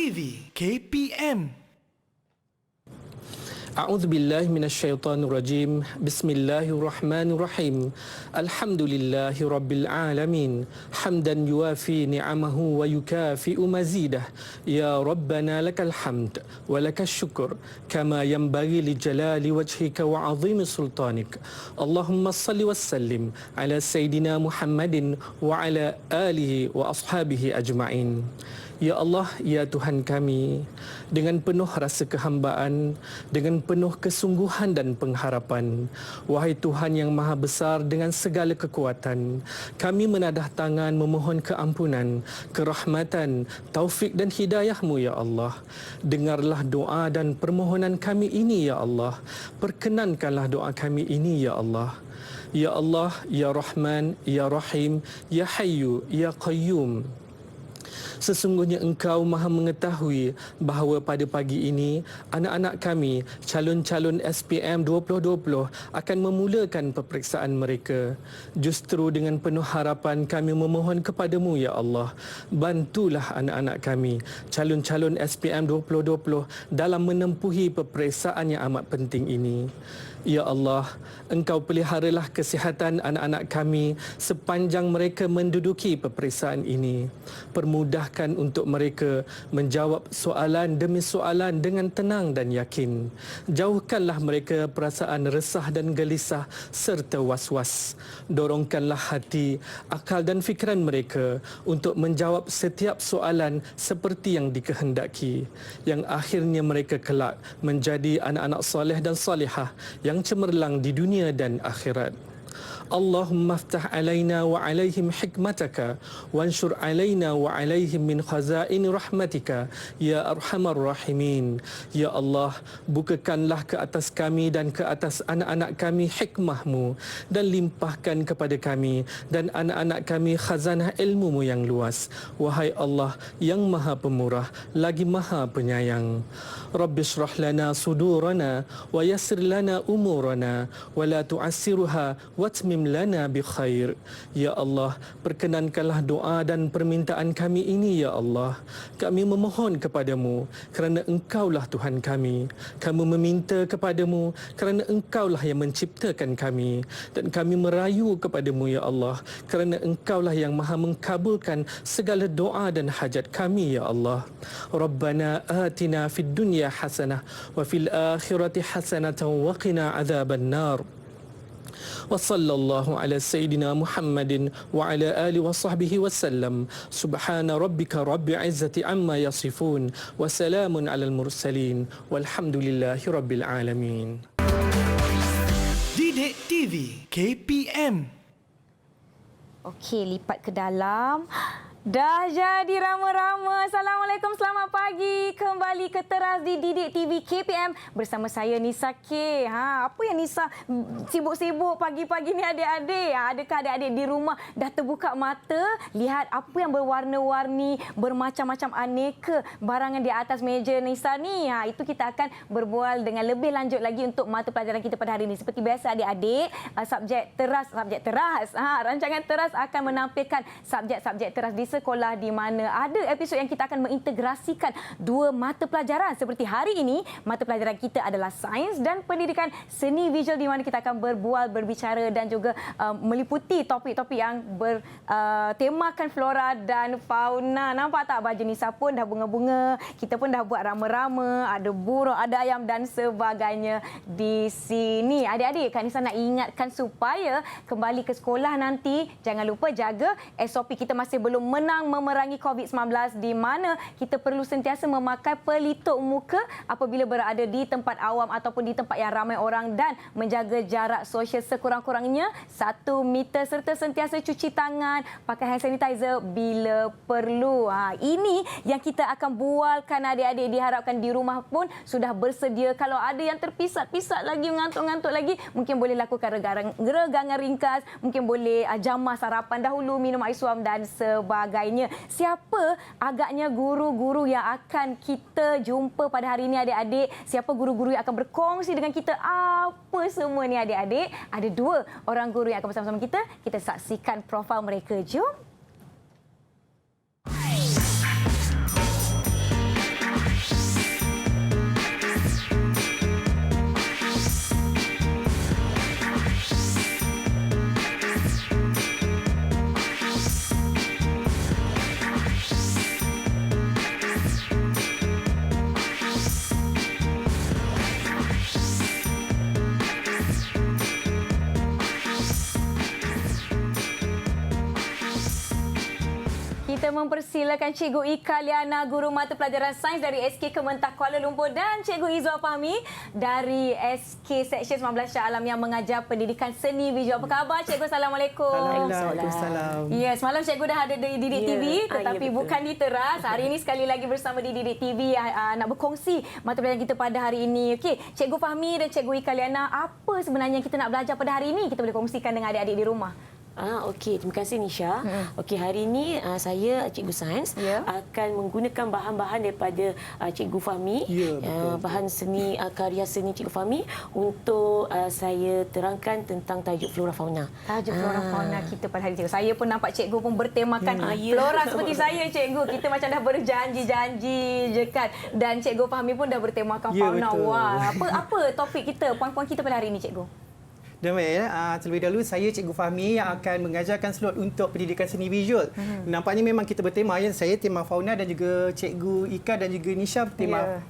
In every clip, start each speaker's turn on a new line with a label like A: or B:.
A: TV KPM.
B: A'udzu billahi minasyaitonir rajim. Bismillahirrahmanirrahim. Alhamdulillahi rabbil alamin. Hamdan yuwafi ni'amahu wa yukafi'u mazidah. Ya Rabbana lakal hamd wa lakas syukur kama yanbaghi li jalali wajhika wa 'azimi sultanik. Allahumma salli wa sallim ala sayidina Muhammadin wa ala alihi wa ashabihi ajma'in. Ya Allah, ya Tuhan kami, dengan penuh rasa kehambaan, dengan penuh kesungguhan dan pengharapan, wahai Tuhan yang Maha Besar dengan segala kekuatan, kami menadah tangan memohon keampunan, kerahmatan, taufik dan hidayah-Mu ya Allah. Dengarlah doa dan permohonan kami ini ya Allah. Perkenankanlah doa kami ini ya Allah. Ya Allah, ya Rahman, ya Rahim, ya Hayyu, ya Qayyum. Sesungguhnya Engkau Maha mengetahui bahawa pada pagi ini anak-anak kami, calon-calon SPM 2020 akan memulakan peperiksaan mereka. Justru dengan penuh harapan kami memohon kepadamu ya Allah, bantulah anak-anak kami, calon-calon SPM 2020 dalam menempuhi peperiksaan yang amat penting ini. Ya Allah, Engkau peliharalah kesihatan anak-anak kami sepanjang mereka menduduki peperiksaan ini. Permudahkan untuk mereka menjawab soalan demi soalan dengan tenang dan yakin. Jauhkanlah mereka perasaan resah dan gelisah serta was-was. Dorongkanlah hati, akal dan fikiran mereka untuk menjawab setiap soalan seperti yang dikehendaki. Yang akhirnya mereka kelak menjadi anak-anak soleh dan salihah yang cemerlang di dunia dan akhirat. Allahumma aftah alaina wa alaihim hikmataka wanshur alaina wa alaihim min khazain rahmatika ya arhamar rahimin. Ya Allah, bukakanlah ke atas kami dan ke atas anak-anak kami hikmah-Mu dan limpahkan kepada kami dan anak-anak kami khazanah ilmu-Mu yang luas. Wahai Allah yang Maha Pemurah lagi Maha Penyayang. Rabbi shrah lana sudurana wa yassir lana umurana wa la tu'assiruha watmim lana bi khair. Ya Allah, perkenankanlah doa dan permintaan kami ini ya Allah. Kami memohon kepadamu kerana Engkaulah Tuhan kami. Kami meminta kepadamu kerana Engkaulah yang menciptakan kami, dan kami merayu kepadamu ya Allah kerana Engkaulah yang Maha mengkabulkan segala doa dan hajat kami ya Allah. Rabbana atina fid dunya hasanah wa fil akhirati hasanatan wa qina adzaban nar. وصلى الله على سيدنا محمد وعلى آله وصحبه وسلم. سبحان ربك رب العزة عما يصفون وسلام على المرسلين والحمد لله رب العالمين.
A: Didik TV KPM.
C: Okey, lipat ke dalam. Dah jadi rama-rama. Assalamualaikum, selamat pagi. Kembali ke Teras di Didik TV KPM bersama saya Nisa K. Apa yang Nisa sibuk-sibuk pagi-pagi ni adik-adik? Adakah adik-adik di rumah dah terbuka mata lihat apa yang berwarna-warni, bermacam-macam aneka barangan di atas meja Nisa ni? Itu kita akan berbual dengan lebih lanjut lagi untuk mata pelajaran kita pada hari ini. Seperti biasa adik-adik, subjek teras. Rancangan Teras akan menampilkan subjek-subjek teras di sekolah di mana ada episod yang kita akan mengintegrasikan dua mata pelajaran. Seperti hari ini, mata pelajaran kita adalah Sains dan Pendidikan Seni Visual di mana kita akan berbual, berbicara dan juga meliputi topik-topik yang bertemakan flora dan fauna. Nampak tak baju Nisa pun dah bunga-bunga, kita pun dah buat rama-rama, ada burung, ada ayam dan sebagainya di sini. Adik-adik, Kak Nisa nak ingatkan supaya kembali ke sekolah nanti, jangan lupa jaga SOP. Kita masih belum menang memerangi COVID-19 di mana kita perlu sentiasa memakai pelitup muka apabila berada di tempat awam ataupun di tempat yang ramai orang dan menjaga jarak sosial sekurang-kurangnya 1 meter serta sentiasa cuci tangan, pakai hand sanitizer bila perlu. Ini yang kita akan bualkan adik-adik. Diharapkan di rumah pun sudah bersedia. Kalau ada yang terpisat-pisat lagi, mengantuk-ngantuk lagi, mungkin boleh lakukan regangan ringkas, mungkin boleh jamah sarapan dahulu, minum air suam dan sebagainya. Siapa agaknya guru-guru yang akan kita jumpa pada hari ini adik-adik? Siapa guru-guru yang akan berkongsi dengan kita apa semua ni adik-adik? Ada 2 orang guru yang akan bersama-sama kita. Kita saksikan profil mereka. Jom. kita mempersilakan Cikgu Ika Liana, Guru Mata Pelajaran Sains dari SK Kementar Kuala Lumpur dan Cikgu Izwa Fahmi dari SK Seksyen 19 Shah Alam yang mengajar pendidikan seni visual. Apa khabar Cikgu? Assalamualaikum.
A: Waalaikumsalam.
C: Ya, semalam Cikgu dah ada di Didik TV tetapi bukan di Teras. Hari ini sekali lagi bersama di Didik TV nak berkongsi mata pelajaran kita pada hari ini. Okey, Cikgu Fahmi dan Cikgu Ika Liana, apa sebenarnya yang kita nak belajar pada hari ini? Kita boleh kongsikan dengan adik-adik di rumah.
D: Okey, terima kasih Nisha. Okey, hari ini saya Cikgu Sains akan menggunakan bahan-bahan daripada Cikgu Fahmi, bahan seni karya seni Cikgu Fahmi untuk saya terangkan tentang tajuk flora fauna.
C: Tajuk flora fauna kita pada hari ini. Saya pun nampak cikgu pun bertemakan flora seperti saya cikgu. Kita macam dah berjanji-janji je kan. Dan Cikgu Fahmi pun dah bertemakan fauna. Wah, apa topik kita, poin-poin kita pada hari ini cikgu?
E: Dan baik, terlebih dahulu saya Cikgu Fahmi yang akan mengajarkan slot untuk pendidikan seni visual. Nampaknya memang kita bertema, ya. Saya tema fauna dan juga Cikgu Ika dan juga Nisha tema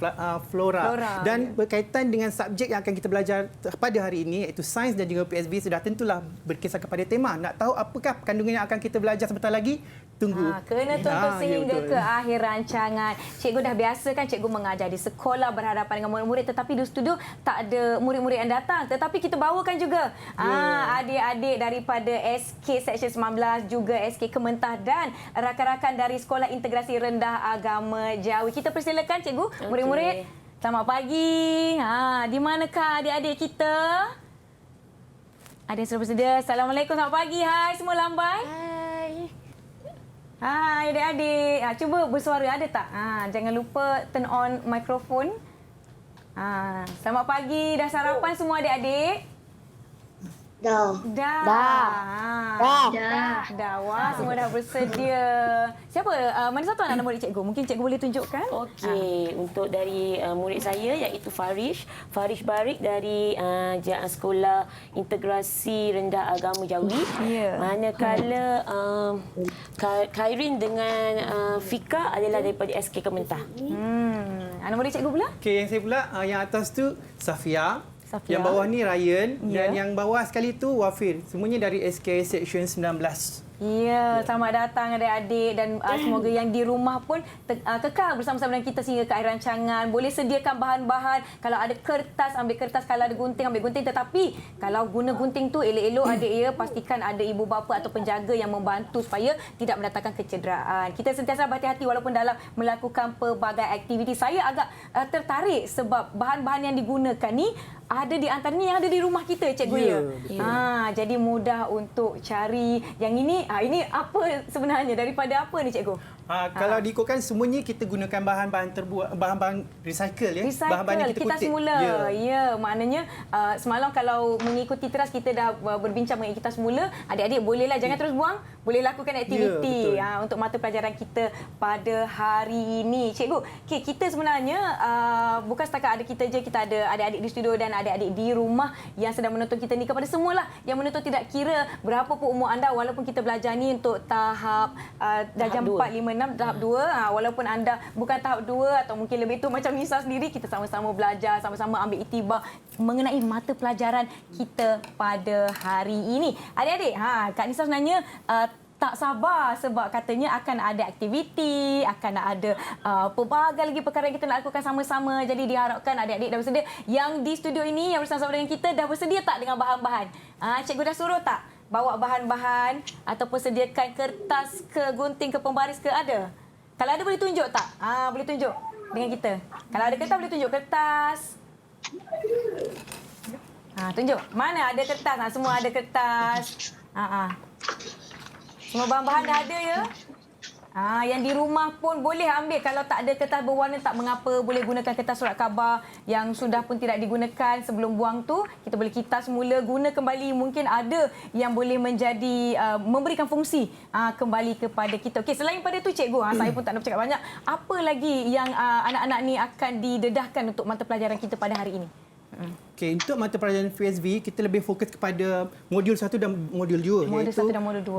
E: flora. Dan berkaitan dengan subjek yang akan kita belajar pada hari ini iaitu sains dan juga PSB sudah tentulah berkisar kepada tema. Nak tahu apakah kandungan yang akan kita belajar sebentar lagi? Tunggu.
C: Kena tonton sehingga ke akhir rancangan. Cikgu dah biasa kan cikgu mengajar di sekolah berhadapan dengan murid-murid tetapi di studio tak ada murid-murid yang datang. Tetapi kita bawakan juga adik-adik daripada SK Seksyen 19 juga SK Kementar dan rakan-rakan dari Sekolah Integrasi Rendah Agama Jawi. Kita persilakan cikgu, murid-murid. Selamat pagi. Di manakah adik-adik kita? Ada yang sudah bersedia? Assalamualaikum, selamat pagi. Hai semua lambai. Hai adik-adik. Cuba bersuara, ada tak? Jangan lupa turn on mikrofon. Selamat pagi. Dah sarapan semua adik-adik? Dah. Wah, semua dah bersedia. Siapa? Mana satu anak murid cikgu? Mungkin cikgu boleh tunjukkan?
D: Okey, untuk dari murid saya iaitu Farish Barik dari Sekolah Integrasi Rendah Agama Jawi. Manakala Khairin dengan Fika adalah daripada SK Kementar.
C: Anak murid cikgu pula?
E: Okey, yang saya pula yang atas tu Safia. Yang bawah ni Ryan dan yang bawah sekali tu Wafir. Semuanya dari SK Seksyen 19.
C: Ya, selamat datang adik-adik dan semoga yang di rumah pun kekal bersama-sama dengan kita sehingga ke akhir rancangan. Boleh sediakan bahan-bahan. Kalau ada kertas, ambil kertas. Kalau ada gunting, ambil gunting. Tetapi kalau guna gunting tu elok-elok adik ya, pastikan ada ibu bapa atau penjaga yang membantu supaya tidak mendatangkan kecederaan. Kita sentiasa berhati-hati walaupun dalam melakukan pelbagai aktiviti. Saya agak tertarik sebab bahan-bahan yang digunakan ni ada di antaranya yang ada di rumah kita cikgu jadi mudah untuk cari. Yang ini apa sebenarnya, daripada apa ni cikgu?
E: Kalau diikutkan semuanya kita gunakan bahan-bahan terbuat, bahan-bahan recycle ya. Bahan-bahan yang kita kutip.
C: Semula. Ya, maknanya semalam kalau mengikuti Teras kita dah berbincang mengenai kita semula. Adik-adik bolehlah jangan terus buang, boleh lakukan aktiviti untuk mata pelajaran kita pada hari ini. Cikgu, kita sebenarnya bukan setakat ada kita je, kita ada adik-adik di studio dan adik-adik di rumah yang sedang menonton kita ni. Kepada semualah yang menonton, tidak kira berapa pun umur anda, walaupun kita belajar ni untuk tahap darjah 4, 5, 6, tahap 2. Walaupun anda bukan tahap 2 atau mungkin lebih tu macam Nisa sendiri, kita sama-sama belajar, sama-sama ambil iktibar mengenai mata pelajaran kita pada hari ini. Adik-adik, Kak Nisa sebenarnya tak sabar sebab katanya akan ada aktiviti, akan ada pelbagai lagi perkara yang kita nak lakukan sama-sama. Jadi diharapkan adik-adik dah bersedia. Yang di studio ini yang bersama-sama dengan kita dah bersedia tak dengan bahan-bahan? Cikgu dah suruh tak bawa bahan-bahan ataupun sediakan kertas ke, gunting ke, pembaris ke, ada? Kalau ada boleh tunjuk tak? Boleh tunjuk dengan kita. Kalau ada kertas boleh tunjuk kertas. Tunjuk. Mana ada kertas? Semua ada kertas. Semua bahan-bahan dah ada ya? Yang di rumah pun boleh ambil. Kalau tak ada kertas berwarna tak mengapa. Boleh gunakan kertas surat khabar yang sudah pun tidak digunakan sebelum buang tu. Kita boleh kitas semula, guna kembali. Mungkin ada yang boleh menjadi memberikan fungsi kembali kepada kita. Okey, selain pada tu cikgu, saya pun tak nak bercakap banyak. Apa lagi yang anak-anak ni akan didedahkan untuk mata pelajaran kita pada hari ini?
E: Okey, untuk mata pelajaran PSV kita lebih fokus kepada modul 1 dan modul 2 iaitu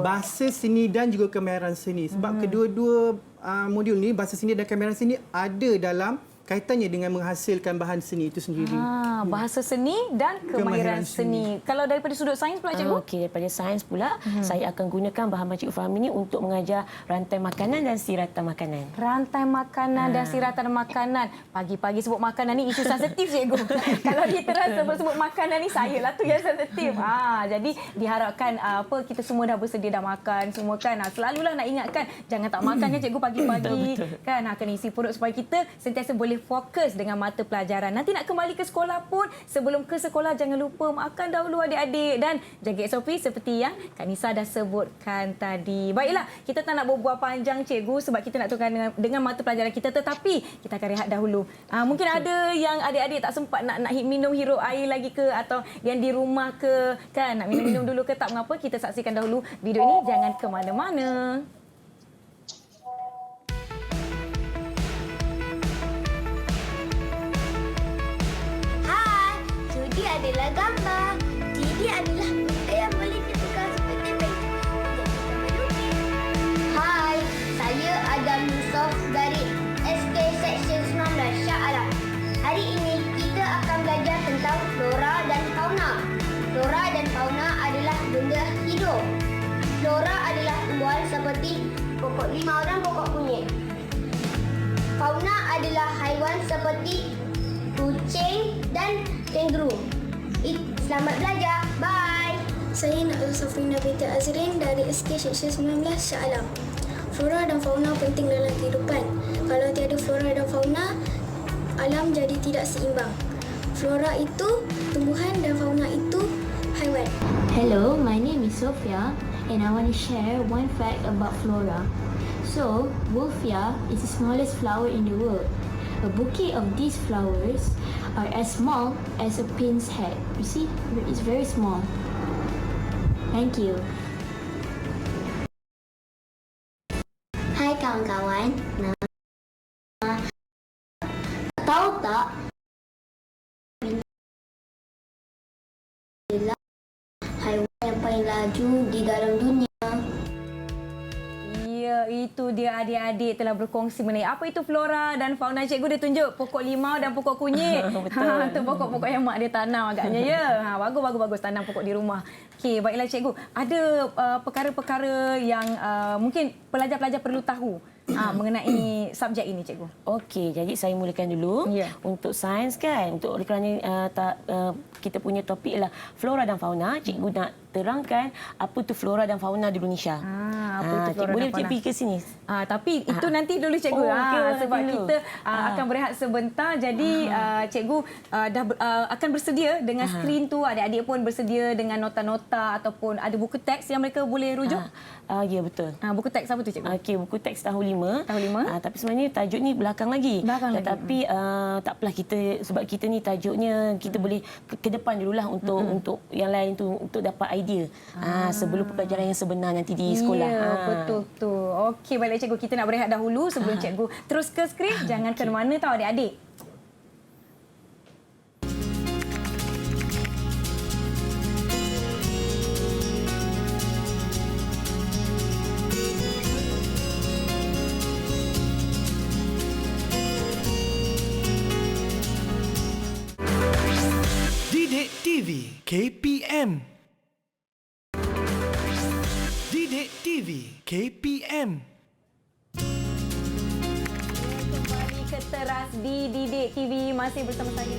E: bahasa seni dan juga kemahiran seni. Sebab kedua-dua modul ni, bahasa seni dan kemahiran seni, ada dalam kaitannya dengan menghasilkan bahan seni itu sendiri.
C: Bahasa seni dan kemahiran seni. Kalau daripada sudut sains pula cikgu?
D: Okey, daripada sains pula, saya akan gunakan bahan Cikgu Fahmi ni untuk mengajar rantai makanan dan siratan makanan.
C: Rantai makanan dan siratan makanan. Pagi-pagi sebut makanan ni isu sensitif cikgu. Kalau kita rasa sebut makanan ni saya lah tu yang sensitif. Jadi diharapkan kita semua dah bersedia dah makan semua kan. Selalulah nak ingatkan jangan tak makan ya cikgu pagi-pagi kan. Kena isi perut supaya kita sentiasa boleh fokus dengan mata pelajaran. Nanti nak kembali ke sekolah pun sebelum ke sekolah jangan lupa makan dahulu adik-adik dan jaga SOP seperti yang Kak Nisa dah sebutkan tadi. Baiklah, kita tak nak berbual panjang cikgu sebab kita nak teruskan dengan mata pelajaran kita, tetapi kita akan rehat dahulu. Mungkin ada yang adik-adik tak sempat nak minum hirup air lagi ke, atau yang di rumah ke kan nak minum-minum dulu ke, tak mengapa, kita saksikan dahulu video ini, jangan ke mana-mana.
F: Judi adalah gambar. Jadi adalah benda yang boleh ditukar seperti benda. Jadi melukis. Hai, saya Adam Yusof dari SK Seksyen 19 Shah Alam. Hari ini kita akan belajar tentang flora dan fauna. Flora dan fauna adalah benda hidup. Flora adalah tumbuhan seperti pokok limau dan pokok kunyit. Fauna adalah haiwan seperti kucing dan kangaroo. Selamat belajar. Bye.
G: Saya Nakul Safrina binti Azrin dari SK Seksyen 19 Shah Alam. Flora dan fauna penting dalam kehidupan. Kalau tiada flora dan fauna, alam jadi tidak seimbang. Flora itu tumbuhan dan fauna itu haiwan.
H: Hello, my name is Sophia and I want to share one fact about flora. So, Wolffia is the smallest flower in the world. A bouquet of these flowers are as small as a pin's head. You see, it's very small. Thank you.
F: Hai kawan-kawan. Tahu tak? Adalah haiwan yang paling laju di dalam dunia.
C: Ya, itu dia adik-adik telah berkongsi mengenai apa itu flora dan fauna. Cikgu dia tunjuk pokok limau dan pokok kunyit.
D: Betul.
C: Itu pokok-pokok yang mak dia tanam agaknya ya. Bagus tanam pokok di rumah. Okey, baiklah cikgu. Ada perkara-perkara yang mungkin pelajar-pelajar perlu tahu mengenai subjek ini cikgu.
D: Okey, jadi saya mulakan dulu. Untuk sains kan, untuk kerana kita punya topik ialah flora dan fauna, cikgu nak terangkan apa tu flora dan fauna di Indonesia.
C: Apa itu flora
D: boleh
C: dan fauna?
D: pergi ke sini.
C: Tapi itu nanti dulu cikgu. Sebab kita akan berehat sebentar. Jadi cikgu dah akan bersedia dengan skrin tu. Adik-adik pun bersedia dengan nota-nota ataupun ada buku teks yang mereka boleh rujuk.
D: Ya, betul.
C: Buku teks apa tu cikgu?
D: Okey, buku teks tahun 5.
C: Tahun 5.
D: Tapi sebenarnya tajuk ni belakang lagi. Tetapi tak apalah, kita sebab kita ni tajuknya kita boleh ke depan dululah untuk yang lain tu untuk dapat idea. Sebelum pembelajaran yang sebenar nanti di sekolah.
C: Ya, betul tu. Okey, baiklah cikgu, kita nak berehat dahulu sebelum cikgu terus ke skrin. Jangan ke mana tahu adik-adik.
A: Didik TV KPM. Didik TV KPM.
C: Kembali ke teras di Didik TV, masih bersama saya.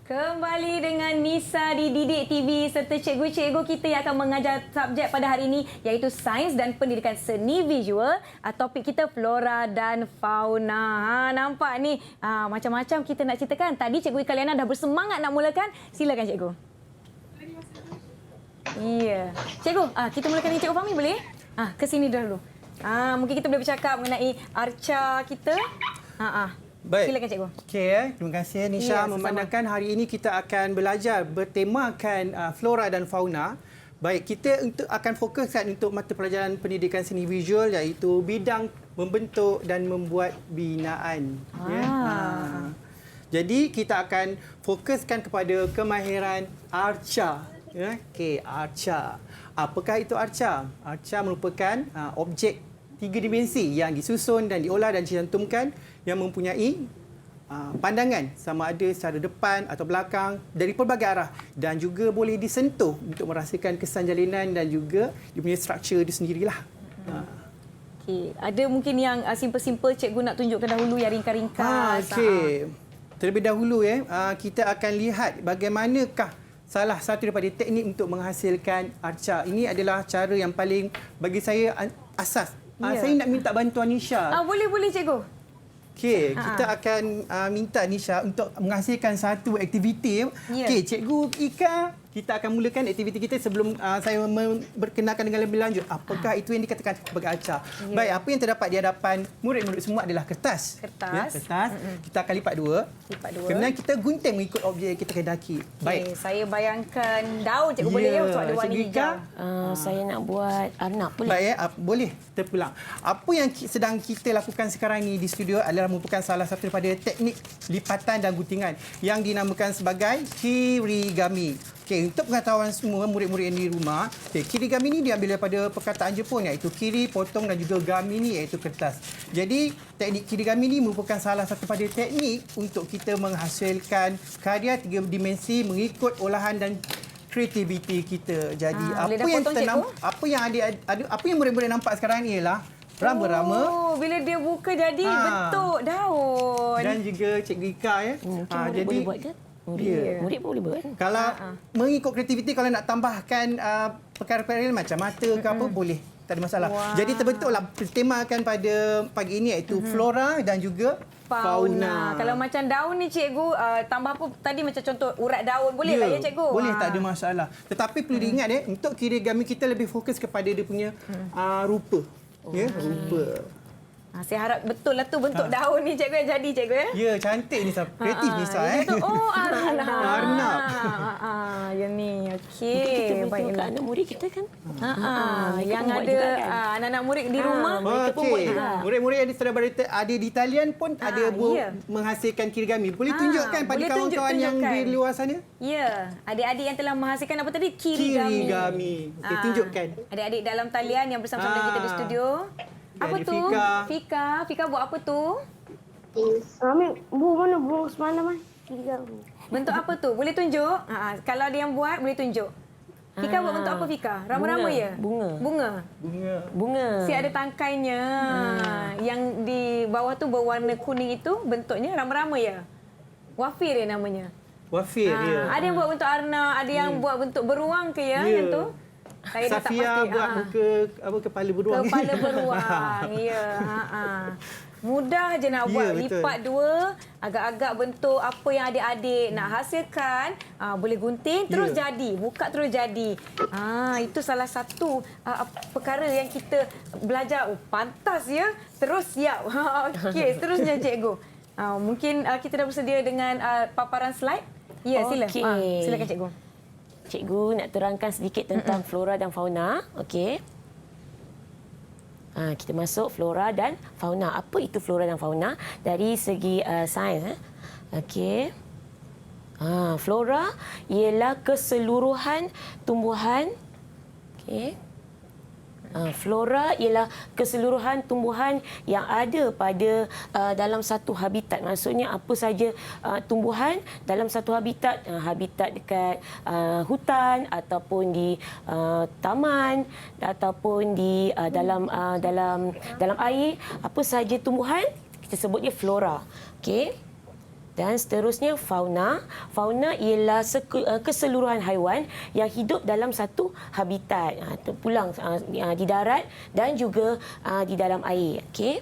C: Kembali dengan Nisa di Didik TV serta cikgu-cikgu kita yang akan mengajar subjek pada hari ini iaitu Sains dan Pendidikan Seni Visual. Topik kita flora dan fauna. Nampak ni macam-macam kita nak ceritakan. Tadi Cikgu Ika Liana dah bersemangat nak mulakan. Silakan cikgu. Ya. Cikgu, kita mulakan dengan Cikgu Fahmi boleh? Ke sini dahulu. Mungkin kita boleh bercakap mengenai arca kita.
E: Baik.
C: Silakan cikgu.
E: Okey, terima kasih Nisha. Memandangkan hari ini kita akan belajar bertemakan flora dan fauna. Baik, kita akan fokuskan untuk mata pelajaran pendidikan seni visual iaitu bidang membentuk dan membuat binaan. Jadi kita akan fokuskan kepada kemahiran arca. Ya, okey, arca. Apakah itu arca? Arca merupakan objek 3 dimensi yang disusun dan diolah dan dicantumkan yang mempunyai pandangan sama ada secara depan atau belakang dari pelbagai arah dan juga boleh disentuh untuk merasakan kesan jalinan dan juga dia punya struktur dia sendirilah.
C: Okey, ada mungkin yang simple-simple cikgu nak tunjukkan dahulu yang ringkas-ringkas.
E: Okey. Terlebih dahulu kita akan lihat bagaimanakah salah satu daripada teknik untuk menghasilkan arca. Ini adalah cara yang paling bagi saya asas. Saya nak minta bantuan Nisha.
C: Boleh cikgu.
E: Okey, kita akan minta Nisha untuk menghasilkan satu aktiviti. Okey, Cikgu Ika, kita akan mulakan aktiviti kita sebelum saya berkenalkan dengan lebih lanjut. Apakah itu yang dikatakan sebagai arca? Baik, apa yang terdapat di hadapan murid-murid semua adalah kertas. Ya, kertas. Kita akan lipat dua. Kemudian kita gunting mengikut objek yang kita kendaki. Baik.
C: Saya bayangkan daun cikgu boleh ya sebab ada warna hijau.
D: Saya nak buat arnab boleh?
E: Baik, boleh. Terpulang. Apa yang sedang kita lakukan sekarang ni di studio adalah merupakan salah satu daripada teknik lipatan dan guntingan yang dinamakan sebagai kirigami. Okey, untuk pengetahuan semua murid-murid yang di rumah, kirigami ni diambil daripada perkataan Jepun iaitu kiri, potong dan juga gami ni iaitu kertas. Jadi, teknik kirigami ni merupakan salah satu daripada teknik untuk kita menghasilkan karya 3 dimensi mengikut olahan dan kreativiti kita. Jadi, apa yang murid-murid nampak sekarang ni ialah rama-rama.
C: Bila dia buka jadi bentuk daun.
E: Dan juga Cikgu Ika ya.
D: Mungkin murid boleh buat ke? Murid boleh buat.
E: Kalau mengikut kreativiti, kalau nak tambahkan perkara-perkara macam mata ke apa boleh. Tak ada masalah. Jadi terbentuklah bertemakan pada pagi ini iaitu flora dan juga fauna.
C: Kalau macam daun ni cikgu tambah apa tadi macam contoh urat daun boleh tak ya cikgu?
E: Boleh, tak ada masalah. Tetapi perlu diingat untuk kirigami kita lebih fokus kepada dia punya rupa. Ya, rupa.
C: Saya harap betul lah tu bentuk daun ni cikgu yang jadi cikgu ya.
E: Ya, cantik ni kreatif ni
C: Arnab. Ya ni. Okey.
D: Baiklah anak murid kita kan.
C: Yang ada anak-anak murid di rumah
E: mereka pun buat juga. Murid-murid yang sedang ada di talian pun ada menghasilkan kirigami. Boleh tunjukkan pada kawan-kawan yang di luar sana?
C: Ya, adik-adik yang telah menghasilkan apa tadi? Kirigami.
E: Okey, tunjukkan.
C: Adik-adik dalam talian yang bersama-sama dengan kita di studio. Apa tu? Fika buat apa tu?
F: Ambil mana buang semalam
C: Bentuk apa tu? Boleh tunjuk? Kalau ada yang buat, boleh tunjuk. Fika buat bentuk apa Fika? Rama-rama ya? Bunga. Si ada tangkainya. Yang di bawah tu berwarna kuning itu bentuknya rama-rama ya? Wafir ya namanya?
E: Wafir, ya.
C: Ada yang buat bentuk arna, ada yang buat bentuk beruang ke ya? Yang tu? Saya
E: Safia buat muka kepala beruang.
C: Kepala beruang. Ya. Mudah je nak buat. Lipat dua, agak-agak bentuk apa yang adik-adik nak hasilkan. Boleh gunting terus jadi. Buka terus jadi. Itu salah satu perkara yang kita belajar. Pantas ya. Terus siap. Okey, seterusnya cikgu. Mungkin kita dah bersedia dengan paparan slide. Ya, sila. Silakan cikgu.
D: Cikgu nak terangkan sedikit tentang flora dan fauna. Okey. Kita masuk flora dan fauna. Apa itu flora dan fauna? Dari segi sains. Okey. Flora ialah keseluruhan tumbuhan. Okey. Flora ialah keseluruhan tumbuhan yang ada pada dalam satu habitat. Maksudnya apa saja tumbuhan dalam satu habitat. Habitat dekat hutan ataupun di taman ataupun di dalam air. Apa saja tumbuhan kita sebutnya flora. Okey. Dan seterusnya fauna. Fauna ialah keseluruhan haiwan yang hidup dalam satu habitat. Terpulang di darat dan juga di dalam air. Okey.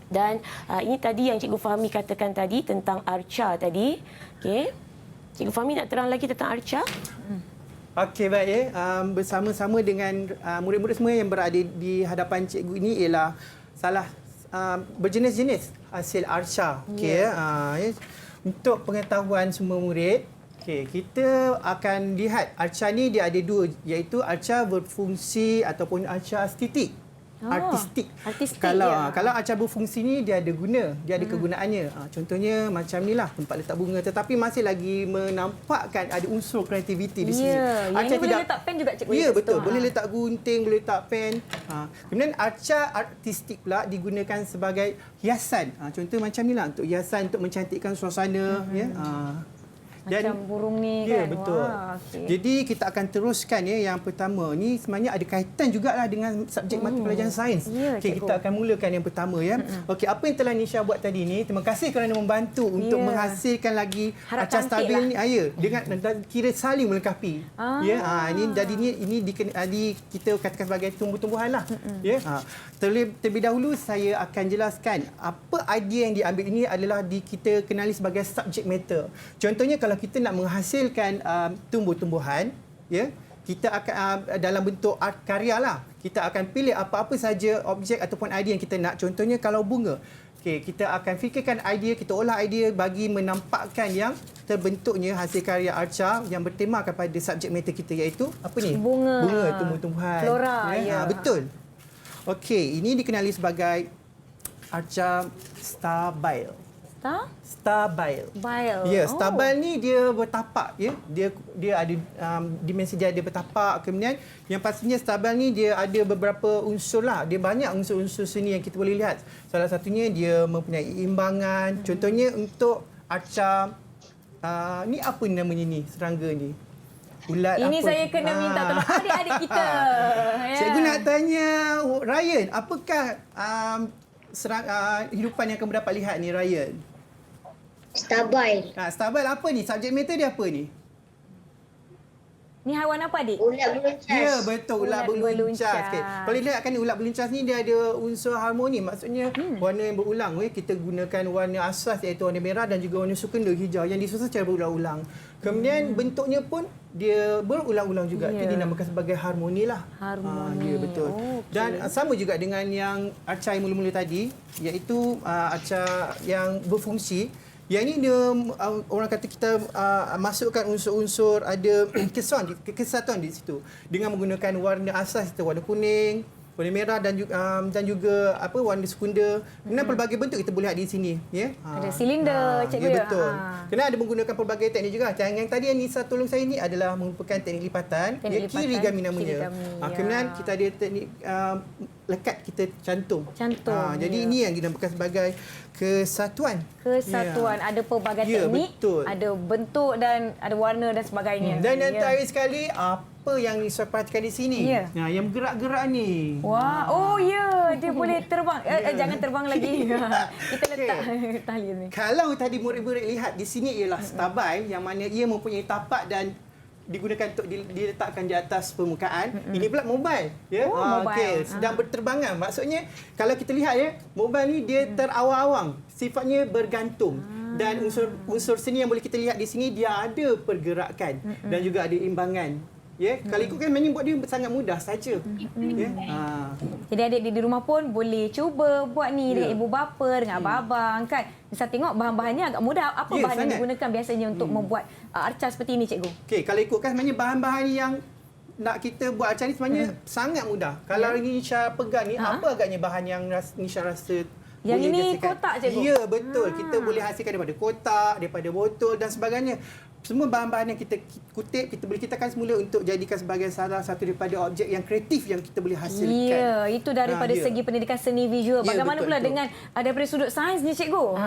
D: Dan ini tadi yang Cikgu Fahmi katakan tadi tentang arca tadi. Okey. Cikgu Fahmi nak terang lagi tentang arca?
E: Okey, baik ya. Bersama-sama dengan murid-murid semua yang berada di hadapan cikgu ini ialah berjenis-jenis hasil arca. Okey, untuk pengetahuan semua murid, kita akan lihat arca ni dia ada dua, iaitu arca berfungsi ataupun arca estetik. artistik.
C: Artistik,
E: Kalau
C: ya.
E: kalau arca berfungsi ni dia ada guna, dia ada kegunaannya. Contohnya macam ni lah tempat letak bunga, tetapi masih lagi menampakkan ada unsur kreativiti di sini.
C: Ya, yang ini boleh letak pen juga cikgu.
E: Ya,
C: kat
E: betul.
C: situ.
E: Boleh letak gunting, boleh letak pen. Kemudian arca artistik pula digunakan sebagai hiasan. Contoh macam ni lah, untuk hiasan untuk mencantikkan suasana. Ya.
C: Macam burung ni
E: ya,
C: kan.
E: betul.
C: Wah, okey.
E: Jadi kita akan teruskan ya yang pertama ni sebenarnya ada kaitan jugalah dengan subjek mata pelajaran sains.
C: Ya,
E: Okey,
C: cikgu.
E: kita akan mulakan yang pertama ya. Okey, apa yang telah Nisha buat tadi ni, terima kasih kerana membantu untuk menghasilkan lagi
C: Harap
E: arca
C: cantik
E: stabil
C: lah.
E: ni dengan dan kira saling melengkapi. Ya, ini jadinya ini kita katakan sebagai tumbuh-tumbuhan lah. Ya. Terlebih dahulu saya akan jelaskan apa idea yang diambil ini adalah kita kenali sebagai subject matter. Contohnya kalau kita nak menghasilkan tumbuh-tumbuhan, ya, kita akan dalam bentuk art karya lah. Kita akan pilih apa-apa saja objek ataupun idea yang kita nak. Contohnya kalau bunga, okey, kita akan fikirkan idea, kita olah idea bagi menampakkan yang terbentuknya hasil karya arca yang bertema kepada subjek matter kita, iaitu apa ni?
C: Bunga.
E: Bunga, tumbuh-tumbuhan.
C: Flora, ya.
E: Betul. Okey, ini dikenali sebagai arca stabile. Stabile. Ya, stabile ni dia bertapak ya. Dia ada dimensi dia ada bertapak. Kemudian yang pastinya stabile ni dia ada beberapa unsur lah. Dia banyak unsur-unsur seni yang kita boleh lihat. Salah satunya dia mempunyai imbangan. Contohnya untuk arca ni apa namanya ni? Serangga ni. Ulat
C: Ini
E: apa?
C: saya kena minta tolong adik-adik kita.
E: Cikgu nak tanya Ryan, apakah hidupan yang kamu dapat lihat ni, Ryan?
F: Stabil.
E: Stabile apa ni? Subjek matter dia apa ni?
C: Ni haiwan apa adik?
F: Ulat beluncas.
E: Ya, betul. Ulat
C: Ulat beluncas.
E: beluncas. Okay. Kalau lihat kan ulat beluncas ni dia ada unsur harmoni. Maksudnya warna yang berulang. Kita gunakan warna asas iaitu warna merah dan juga warna sukunda hijau yang disusun secara berulang-ulang. Kemudian bentuknya pun dia berulang-ulang juga. Itu dinamakan sebagai harmoni lah.
C: Harmoni.
E: Ya, betul.
C: Okay.
E: Dan sama juga dengan yang arca yang mula-mula tadi, iaitu arca yang berfungsi. Yang ini dia orang kata kita masukkan unsur-unsur ada kesatuan di situ dengan menggunakan warna asas itu warna kuning, warna merah dan juga warna sekunda. Kemudian pelbagai bentuk kita boleh lihat di sini ya.
C: Ada silinder cikgu
E: ya.
C: ya.
E: Betul. Kena ada menggunakan pelbagai teknik juga. Yang tadi yang Nisa tolong saya ni adalah merupakan teknik lipatan, kirigami namanya. Kemudian kita ada teknik lekat kita cantum. Jadi ini yang dinamakan sebagai kesatuan.
C: Ada pelbagai teknik,
E: betul.
C: ada bentuk dan ada warna dan sebagainya.
E: Dan yang terakhir sekali, apa yang Nisa perhatikan di sini? Yang bergerak-gerak ni.
C: Wah, oh ya, dia boleh terbang. Jangan terbang lagi. Kita letak tali ni.
E: Kalau tadi murid-murid lihat di sini ialah stabile yang mana ia mempunyai tapak dan digunakan untuk diletakkan di atas permukaan. Ini pula mobile, ya.
C: Mobile.
E: Sedang berterbangan. Maksudnya kalau kita lihat ya, mobile ni dia terawang-awang, sifatnya bergantung. Dan unsur seni yang boleh kita lihat di sini dia ada pergerakan dan juga ada imbangan. Ya, kalau ikutkan memang buat dia sangat mudah saja. Ya.
C: Jadi adik di rumah pun boleh cuba buat ni dengan ibu bapa, dengan abang-abang kan. Bisa tengok bahan-bahannya agak mudah. Apa bahan yang digunakan biasanya untuk membuat arca seperti ini cikgu?
E: Okey, kalau ikutkan sebenarnya bahan-bahan yang nak kita buat arca ni sebenarnya sangat mudah. Kalau Nisha pegang ni, apa agaknya bahan yang Nisha rasa
C: yang
E: boleh
C: ini
E: dihasilkan?
C: kotak cikgu?
E: Ya, betul. Kita boleh hasilkan daripada kotak, daripada botol dan sebagainya. Semua bahan-bahan yang kita kutip, kita boleh kita semula untuk jadikan sebagai salah satu daripada objek yang kreatif yang kita boleh hasilkan.
C: Ya, itu daripada segi pendidikan seni visual. Bagaimana pula dengan daripada sudut sains ni cikgu?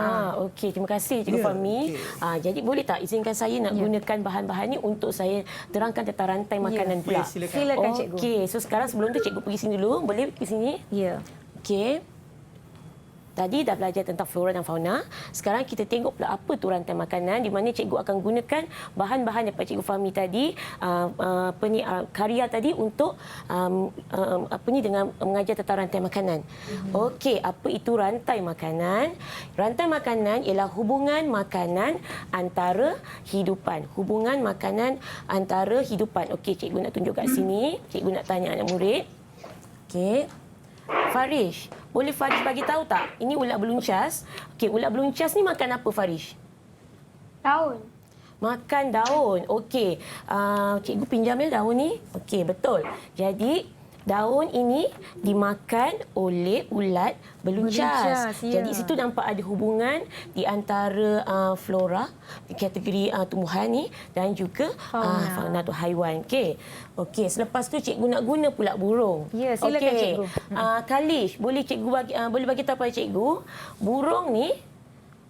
D: Okey, terima kasih Cikgu Fahmi. Jadi boleh tak izinkan saya nak gunakan bahan-bahan ni untuk saya terangkan tentang rantai makanan pula.
C: Silakan cikgu.
D: Okey, so sekarang sebelum tu cikgu pergi sini dulu. Boleh pergi sini?
C: Ya.
D: Okey. Tadi dah belajar tentang flora dan fauna. Sekarang kita tengok pula apa tu rantai makanan di mana cikgu akan gunakan bahan-bahan daripada Cikgu Fahmi tadi, karya tadi untuk dengan mengajar tentang rantai makanan. Okey, apa itu rantai makanan? Rantai makanan ialah hubungan makanan antara hidupan. Hubungan makanan antara hidupan. Okey, cikgu nak tunjuk kat sini. Cikgu nak tanya anak murid. Okey. Farish, boleh Farish bagi tahu tak? Ini ulat beluncas. Okey, ulat beluncas ni makan apa Farish?
F: Daun.
D: Makan daun. Okey. Cikgu pinjam ya daun ni. Okey, betul. Jadi daun ini dimakan oleh ulat beluncas.
C: Ya.
D: Jadi situ nampak ada hubungan di antara flora kategori tumbuhan ni dan juga fauna atau haiwan. Okey, selepas tu cikgu nak guna pula burung.
C: Ya, silakan cikgu.
D: Kalish, boleh cikgu boleh bagi tahu pada cikgu, burung ni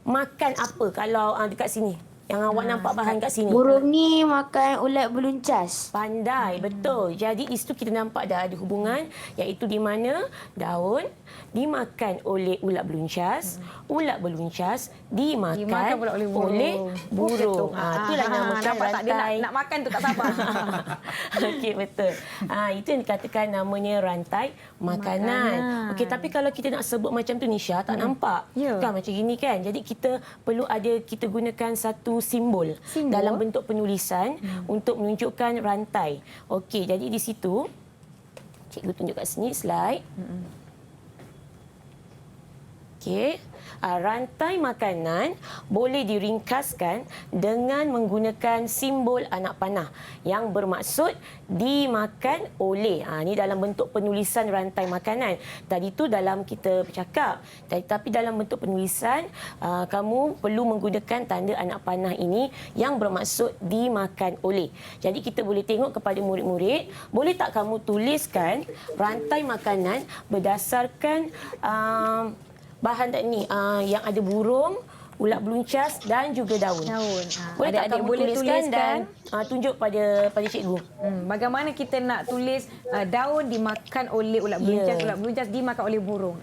D: makan apa kalau dekat sini? Yang awak nampak bahan kat sini.
I: Burung ni makan ulat beluncas.
D: Pandai, betul. Jadi di situ kita nampak dah ada hubungan, iaitu di mana daun dimakan oleh ulat beluncas, ulat beluncas dimakan
C: pula oleh
D: burung. Itulah namakan
C: nampak tak dia
D: rantai.
C: nak makan tu tak sabar.
D: Okey, betul. Itu yang dikatakan namanya rantai makanan. Okey, tapi kalau kita nak sebut macam tu Nisha, tak nampak. Kan macam gini kan. Jadi kita perlu kita gunakan satu simbol dalam bentuk penulisan untuk menunjukkan rantai. Okey, jadi di situ cikgu tunjuk kat sini slide. Okey. Rantai makanan boleh diringkaskan dengan menggunakan simbol anak panah yang bermaksud dimakan oleh. Ini dalam bentuk penulisan rantai makanan. Tadi tu dalam kita bercakap. Tapi dalam bentuk penulisan, kamu perlu menggunakan tanda anak panah ini yang bermaksud dimakan oleh. Jadi kita boleh tengok kepada murid-murid, boleh tak kamu tuliskan rantai makanan berdasarkan bahan tak ni yang ada burung, ulat beluncas dan juga daun. Boleh tak kamu tuliskan dan tunjuk pada cikgu?
C: Bagaimana kita nak tulis daun dimakan oleh ulat beluncas, ulat beluncas dimakan oleh burung.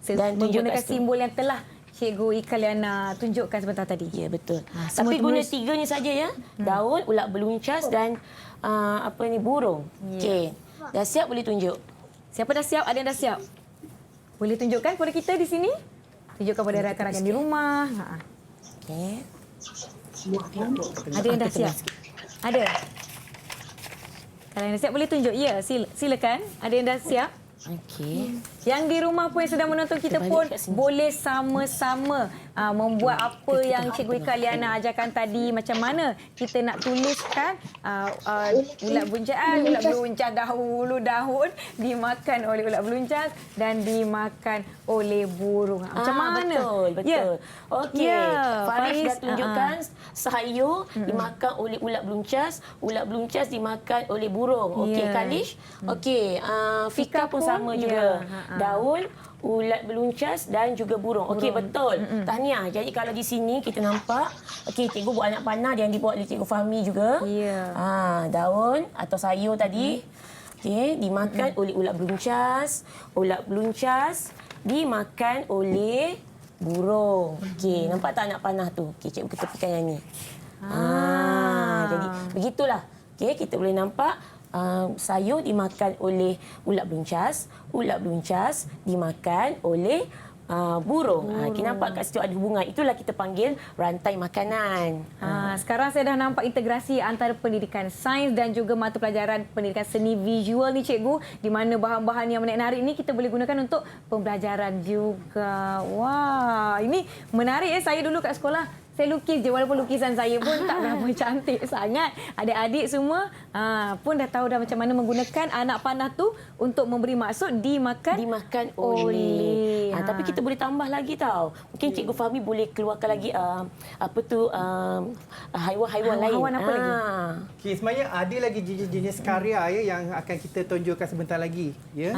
C: Dan menggunakan simbol yang telah Cikgu Ika Liana tunjukkan sebentar tadi.
D: Ya, betul. Tapi guna tiga ni saja ya. Daun, ulat beluncas dan burung. Okey. Dah siap, boleh tunjuk.
C: Siapa dah siap? Ada yang dah siap? Boleh tunjukkan kepada kita di sini? Tunjukkan kepada rakan-rakan di rumah.
D: Okey.
C: Ada yang dah siap? Ada? Kalau yang dah siap boleh tunjuk. Ya, silakan. Ada yang dah siap?
D: Okey.
C: Yang di rumah pun yang sedang menonton kita pun boleh sama-sama membuat apa yang Cikgu Ika Liana ajarkan tadi. Macam mana kita nak tuliskan ulat beluncas dahulu daun dimakan oleh ulat beluncas dan dimakan oleh burung. Macam mana?
D: Betul.
C: Ya.
D: Okey. Faris dah tunjukkan sayur dimakan oleh ulat beluncas dimakan oleh burung. Okey, Kalish. Okey, Fika pun sama juga. Daun, ulat beluncas dan juga burung. Okey, betul. Tahniah. Jadi kalau di sini kita nampak, okey, cikgu buat anak panah yang dibuat oleh Cikgu Fahmi juga.
C: Ya.
D: Daun atau sayur tadi. Okey, dimakan oleh ulat beluncas. Ulat beluncas dimakan oleh burung. Okey, nampak tak anak panah tu? Okey, cikgu ketepikan yang ni. Jadi begitulah. Okey, kita boleh nampak sayur dimakan oleh ulat beluncas dimakan oleh burung. Kita nampak kat situ ada hubungan. Itulah kita panggil rantai makanan.
C: Sekarang saya dah nampak integrasi antara pendidikan sains dan juga mata pelajaran pendidikan seni visual ni cikgu, di mana bahan-bahan yang menarik ini kita boleh gunakan untuk pembelajaran juga. Wah, ini menarik ya. Saya dulu kat sekolah saya lukis je, walaupun lukisan saya pun tak berapa cantik sangat. Adik-adik semua pun dah tahu dah macam mana menggunakan anak panah tu untuk memberi maksud dimakan oleh.
D: Tapi kita boleh tambah lagi tau. Mungkin Cikgu Fahmi boleh keluarkan lagi haiwan-haiwan lain.
C: Haiwan apa lagi?
E: Okey, sebenarnya ada lagi jenis-jenis karya yang akan kita tunjukkan sebentar lagi. Ya.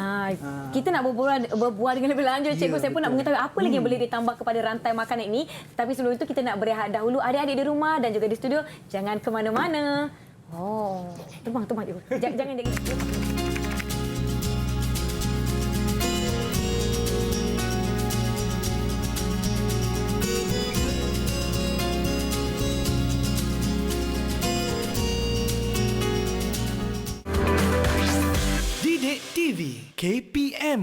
C: Kita nak berbual dengan lebih lanjut cikgu. Saya pun nak mengetahui apa lagi yang boleh ditambah kepada rantai makanan ini. Tapi sebelum itu kita nak berehat dahulu. Adik-adik di rumah dan juga di studio, jangan ke mana-mana. Tembang cikgu. Jangan jadi.
A: Didik TV KPM.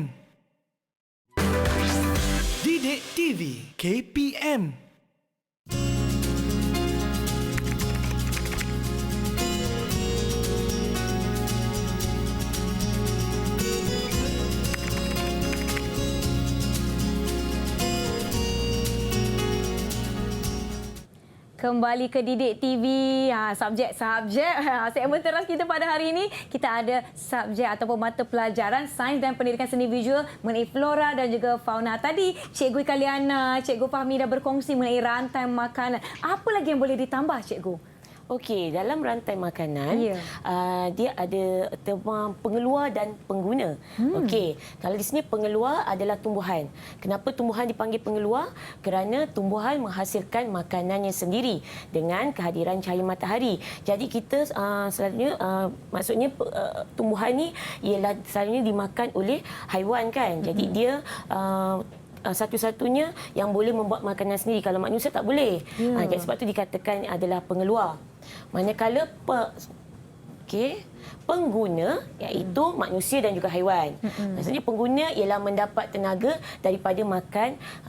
A: Didik TV KPM.
C: Kembali ke Didik TV, subjek-subjek. Segmen teras kita pada hari ini, kita ada subjek ataupun mata pelajaran Sains dan Pendidikan Seni Visual mengenai flora dan juga fauna. Tadi Cikgu Kaliana, Cikgu Fahmi dah berkongsi mengenai rantai makanan. Apa lagi yang boleh ditambah, Cikgu?
D: Okey, dalam rantai makanan, dia ada terma pengeluar dan pengguna. Okey, kalau di sini pengeluar adalah tumbuhan. Kenapa tumbuhan dipanggil pengeluar? Kerana tumbuhan menghasilkan makanannya sendiri dengan kehadiran cahaya matahari. Jadi kita selalunya, maksudnya tumbuhan ni ialah selalunya dimakan oleh haiwan kan. Jadi dia satu-satunya yang boleh membuat makanan sendiri. Kalau manusia tak boleh. Jadi sebab tu dikatakan adalah pengeluar. Manakala pengguna iaitu manusia dan juga haiwan. Maksudnya pengguna ialah mendapat tenaga daripada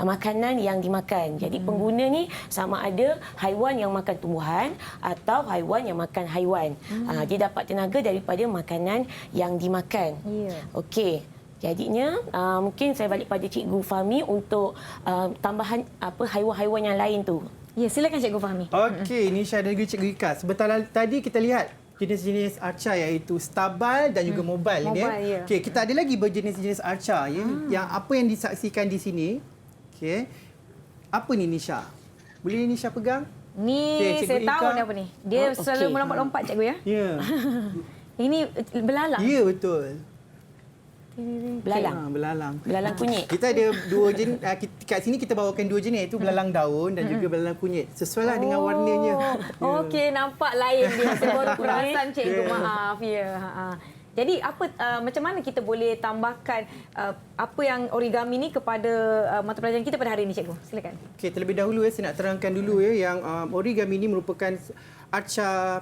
D: makanan yang dimakan. Jadi pengguna ni sama ada haiwan yang makan tumbuhan atau haiwan yang makan haiwan. Dia dapat tenaga daripada makanan yang dimakan. Okey. Jadinya mungkin saya balik pada Cikgu Fahmi untuk tambahan haiwan-haiwan yang lain tu.
C: Ya, silakan Cikgu Fahmi.
E: Okey, Nisha dan juga Cikgu Ika. Sebentar tadi kita lihat jenis-jenis arca iaitu stabile dan juga mobile.
C: Ya.
E: Okey, kita ada lagi berjenis-jenis arca yang apa yang disaksikan di sini. Okey. Apa ni Nisha? Boleh Nisha pegang?
C: Ni saya tahu dah apa ni. Dia selalu melompat-lompat Cikgu ya.
E: Ya.
C: Ini belalang.
E: Ya, betul.
D: Belalang. Belalang kunyit.
E: Kita ada dua jenis. Kat sini kita bawakan dua jenis iaitu belalang daun dan juga belalang kunyit. Sesuailah dengan warnanya.
C: Okey, nampak lain dia. Saya baru perasan Cikgu, maaf. Ya. Jadi macam mana kita boleh tambahkan apa yang origami ni kepada mata pelajaran kita pada hari ini, Cikgu? Silakan.
E: Okey, terlebih dahulu saya nak terangkan dulu yang origami ini merupakan arca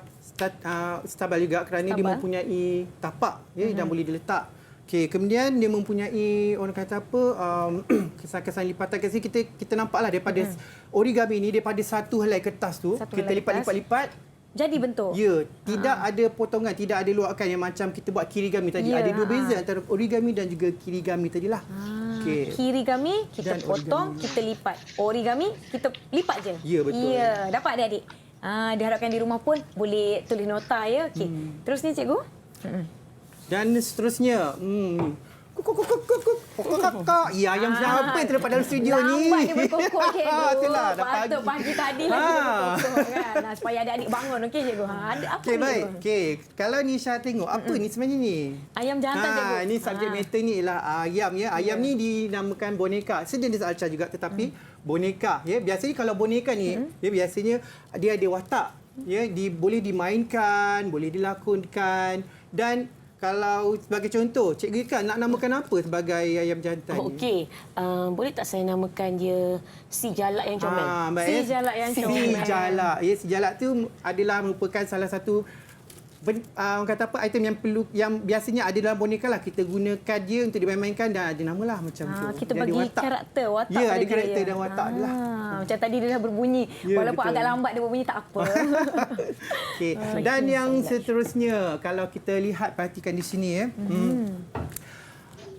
E: stabile juga kerana dia mempunyai tapak dan boleh diletak. Okey, kemudian dia mempunyai orang kata apa kesan-kesan lipatan. Kat sini kita nampaklah daripada origami ini daripada satu helai kertas tu kita lipat-lipat
C: jadi bentuk.
E: Ya, tidak ada potongan, tidak ada luakan yang macam kita buat kirigami tadi. Ada dua beza antara origami dan juga kirigami tadilah.
C: Okey. Kirigami kita potong, kita lipat. Origami kita lipat je.
E: Ya, betul.
C: Ya, dapat adik-adik. Diharapkan di rumah pun boleh tulis nota ya. Okey. Terus ni Cikgu?
E: Dan seterusnya, kokok. Ya, ayam siapa yang terdapat dalam studio ni?
C: Lambat dia berkokok, Cikgu.
E: Itulah, dah
C: patut pagi tadi lagi dia berkokok kan. Supaya adik-adik bangun. Okey, Cikgu. Ada apa
E: Okey,
C: ni?
E: baik. Okey, kalau Nisha tengok, apa ni sebenarnya ni?
C: Ayam jantan, Cikgu.
E: Ini subjek matter ni ialah ayam ya. Ayam ni dinamakan boneka. Sejenis arca juga tetapi boneka ya. Biasanya kalau boneka ni, biasanya dia ada watak. Ya, boleh dimainkan, boleh dilakonkan dan kalau sebagai contoh, Cikgu Ika nak namakan apa sebagai ayam jantan ni?
D: Okey, boleh tak saya namakan dia si jalak yang comel?
C: Si jalak yang comel.
E: Si jalak. Ya, si jalak tu adalah merupakan salah satu orang kata apa item yang biasanya ada dalam boneka lah. Kita gunakan dia untuk dimain-mainkan dan ada namalah macam tu.
C: Kita
E: dia
C: bagi
E: watak.
C: karakter watak.
E: Ya, ada karakter dan watak dia lah.
C: Macam tadi dia dah berbunyi. Walaupun agak lambat dia berbunyi tak apa.
E: Okey. Dan yang seterusnya kalau kita lihat perhatikan di sini ya.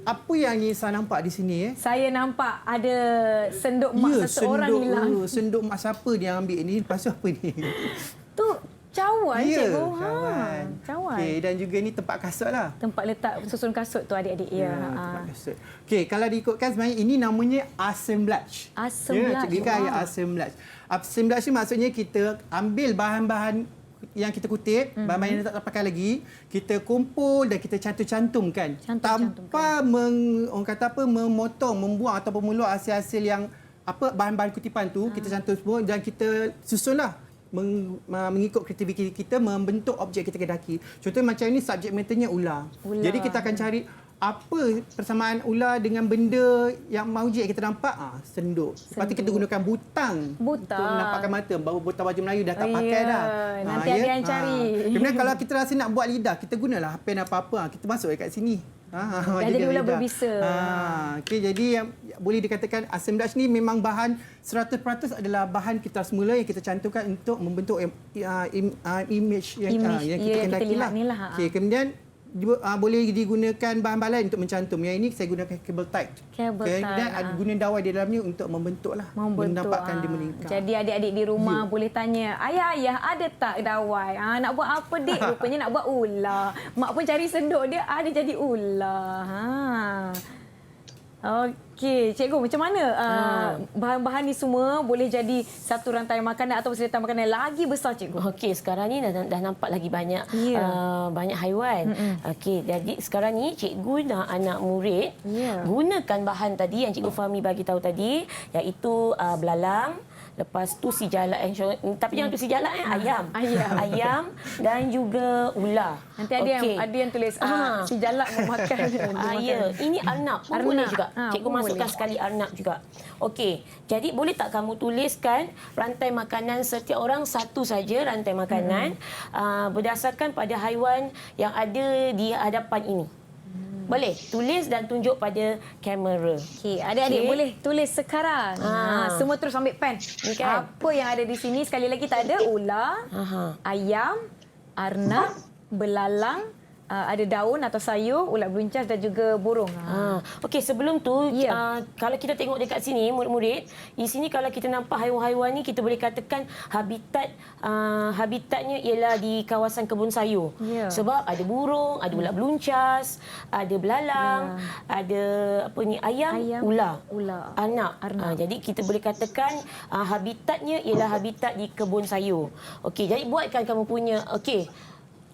E: Apa yang Nisa nampak di sini
C: Saya nampak ada senduk mak seseorang hilang.
E: Senduk mak siapa dia ambil ni? Lepas tu apa ni?
C: Tu cawan, Cikgu.
E: Cawan.
C: Cawan.
E: Okey, dan juga ni tempat kasut lah.
C: Tempat letak susun kasut tu adik-adik. Ya.
E: Tempat kasut. Okey, kalau diikutkan sebenarnya ini namanya assemblage.
C: Assemblage.
E: Ya, assemblage. Assemblage ni maksudnya kita ambil bahan-bahan yang kita kutip, bahan-bahan yang tak pakai lagi, kita kumpul dan kita cantum-cantumkan. Tanpa orang kata apa, memotong, membuang ataupun meluar hasil-hasil yang bahan-bahan kutipan tu, kita cantum semua dan kita susunlah mengikut kreativiti kita membentuk objek kita kedaki. Contohnya macam ini subjek matternya ular. Jadi kita akan cari apa persamaan ular dengan benda yang maujud yang kita nampak. Senduk. Lepas tu kita gunakan butang untuk menampakkan mata. Bahawa butang baju Melayu dah tak pakai dah.
C: Nanti ada yang cari.
E: Kemudian kalau kita rasa nak buat lidah, kita gunalah pen apa-apa. Kita masuk dekat sini.
C: Jadi ular berbisa.
E: Okey, jadi yang boleh dikatakan assemblage ni memang bahan 100% adalah bahan kita semula yang kita cantumkan untuk membentuk image yang kita kendaki lah. Okey, kemudian boleh digunakan bahan-bahan lain untuk mencantum. Yang ini saya gunakan kabel tight.
C: Kabel tight.
E: Dan ada guna dawai di dalamnya untuk membentuk lah. Menampakkan dia meningkat.
C: Jadi adik-adik di rumah boleh tanya, ayah ada tak dawai? Nak buat apa dik? Rupanya nak buat ular. Mak pun cari seduk dia, ada jadi ular. Okey, cikgu macam mana bahan-bahan ni semua boleh jadi satu rantai makanan atau rantai makanan lagi besar, cikgu?
D: Okey, sekarang ni dah nampak lagi banyak banyak haiwan. Okey, jadi sekarang ni cikgu dan anak murid gunakan bahan tadi yang cikgu Fahmi bagi tahu tadi, iaitu belalang. Lepas tu si jalak, tapi jangan tu si jalak, ayam. Ayam dan juga ular.
C: Nanti ada yang tulis si jalak memakan.
D: Ini arnab pun boleh juga. Cikgu masukkan sekali arnab juga. Okey, jadi boleh tak kamu tuliskan rantai makanan setiap orang satu saja rantai makanan berdasarkan pada haiwan yang ada di hadapan ini. Boleh tulis dan tunjuk pada kamera.
C: Okey, adik-adik boleh tulis sekarang. Semua terus ambil pen.
D: Kan?
C: Apa yang ada di sini sekali lagi tak ada ular, ayam, arnab, belalang, ada daun atau sayur, ulat beluncas dan juga burung.
D: Okey, sebelum tu kalau kita tengok dekat sini murid-murid, di sini kalau kita nampak haiwan-haiwan ni kita boleh katakan habitatnya ialah di kawasan kebun sayur. Sebab ada burung, ada ulat beluncas, ada belalang, ada ayam, ular. Arnab. Jadi kita boleh katakan habitatnya ialah habitat di kebun sayur. Okey, jadi buatkan kamu punya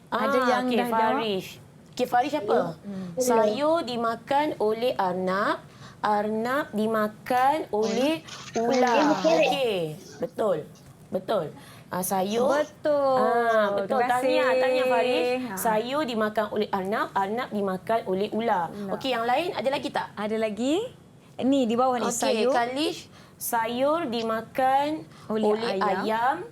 C: Ada yang dah
D: Farish. Farish apa? Sayur dimakan oleh arnab, arnab dimakan oleh ular. Okey, betul. Sayur. Betul. Tanya Farish. Sayur dimakan oleh arnab, arnab dimakan oleh ular. Okey, yang lain ada lagi tak?
C: Ada lagi. Ni di bawah ni sayur.
D: Kalish, sayur dimakan oleh ayam.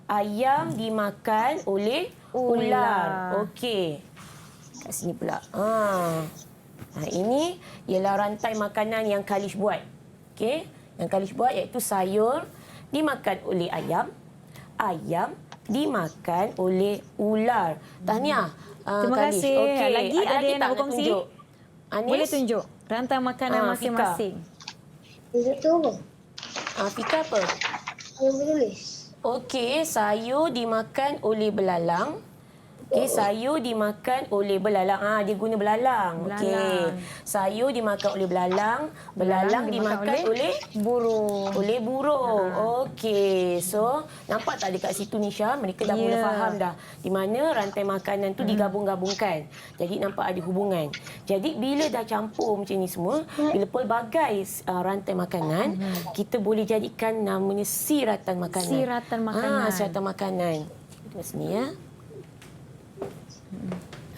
D: Ayam dimakan oleh ular. Okey. Kat sini pula. Ini ialah rantai makanan yang Kalish buat. Okey. Yang Kalish buat iaitu sayur dimakan oleh ayam. Ayam dimakan oleh ular. Tahniah.
C: Terima kasih.
D: Okey.
C: Lagi ada yang nak berkongsi? Boleh tunjuk rantai makanan masing-masing.
F: Betul.
D: Fika apa?
F: Saya menulis.
D: Okey, sayur dimakan oleh belalang. Okey, sayur dimakan oleh belalang. Dia guna belalang. Okey. Sayur dimakan oleh belalang, belalang dimakan oleh
C: burung.
D: Okey. So, nampak tak dekat situ Nisha, mereka dah mula faham dah di mana rantai makanan tu digabung-gabungkan. Jadi nampak ada hubungan. Jadi bila dah campur macam ni semua, bila pelbagai rantai makanan, kita boleh jadikan namanya siratan makanan. Siratan makanan. Tengok sini ya.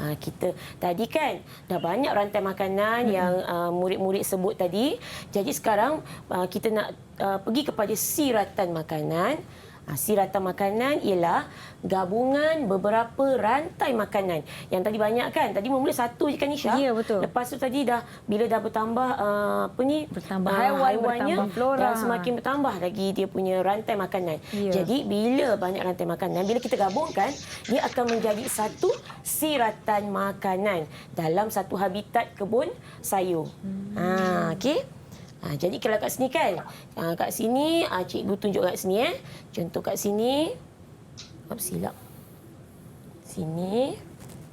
D: Kita tadi kan dah banyak rantai makanan yang murid-murid sebut tadi. Jadi sekarang kita nak pergi kepada siratan makanan. Siratan makanan ialah gabungan beberapa rantai makanan. Yang tadi banyak kan? Tadi mula satu je kan Nisha?
C: Ya, betul.
D: Lepas tu tadi bila dah bertambah
C: bertambah haiwannya,
D: bertambah flora. Dan semakin bertambah lagi dia punya rantai makanan. Jadi bila banyak rantai makanan, bila kita gabungkan, dia akan menjadi satu siratan makanan dalam satu habitat kebun sayur. Okey. Jadi kalau kat sini kan, kat sini cikgu tunjuk kat sini Contoh kat sini. Silap. Sini.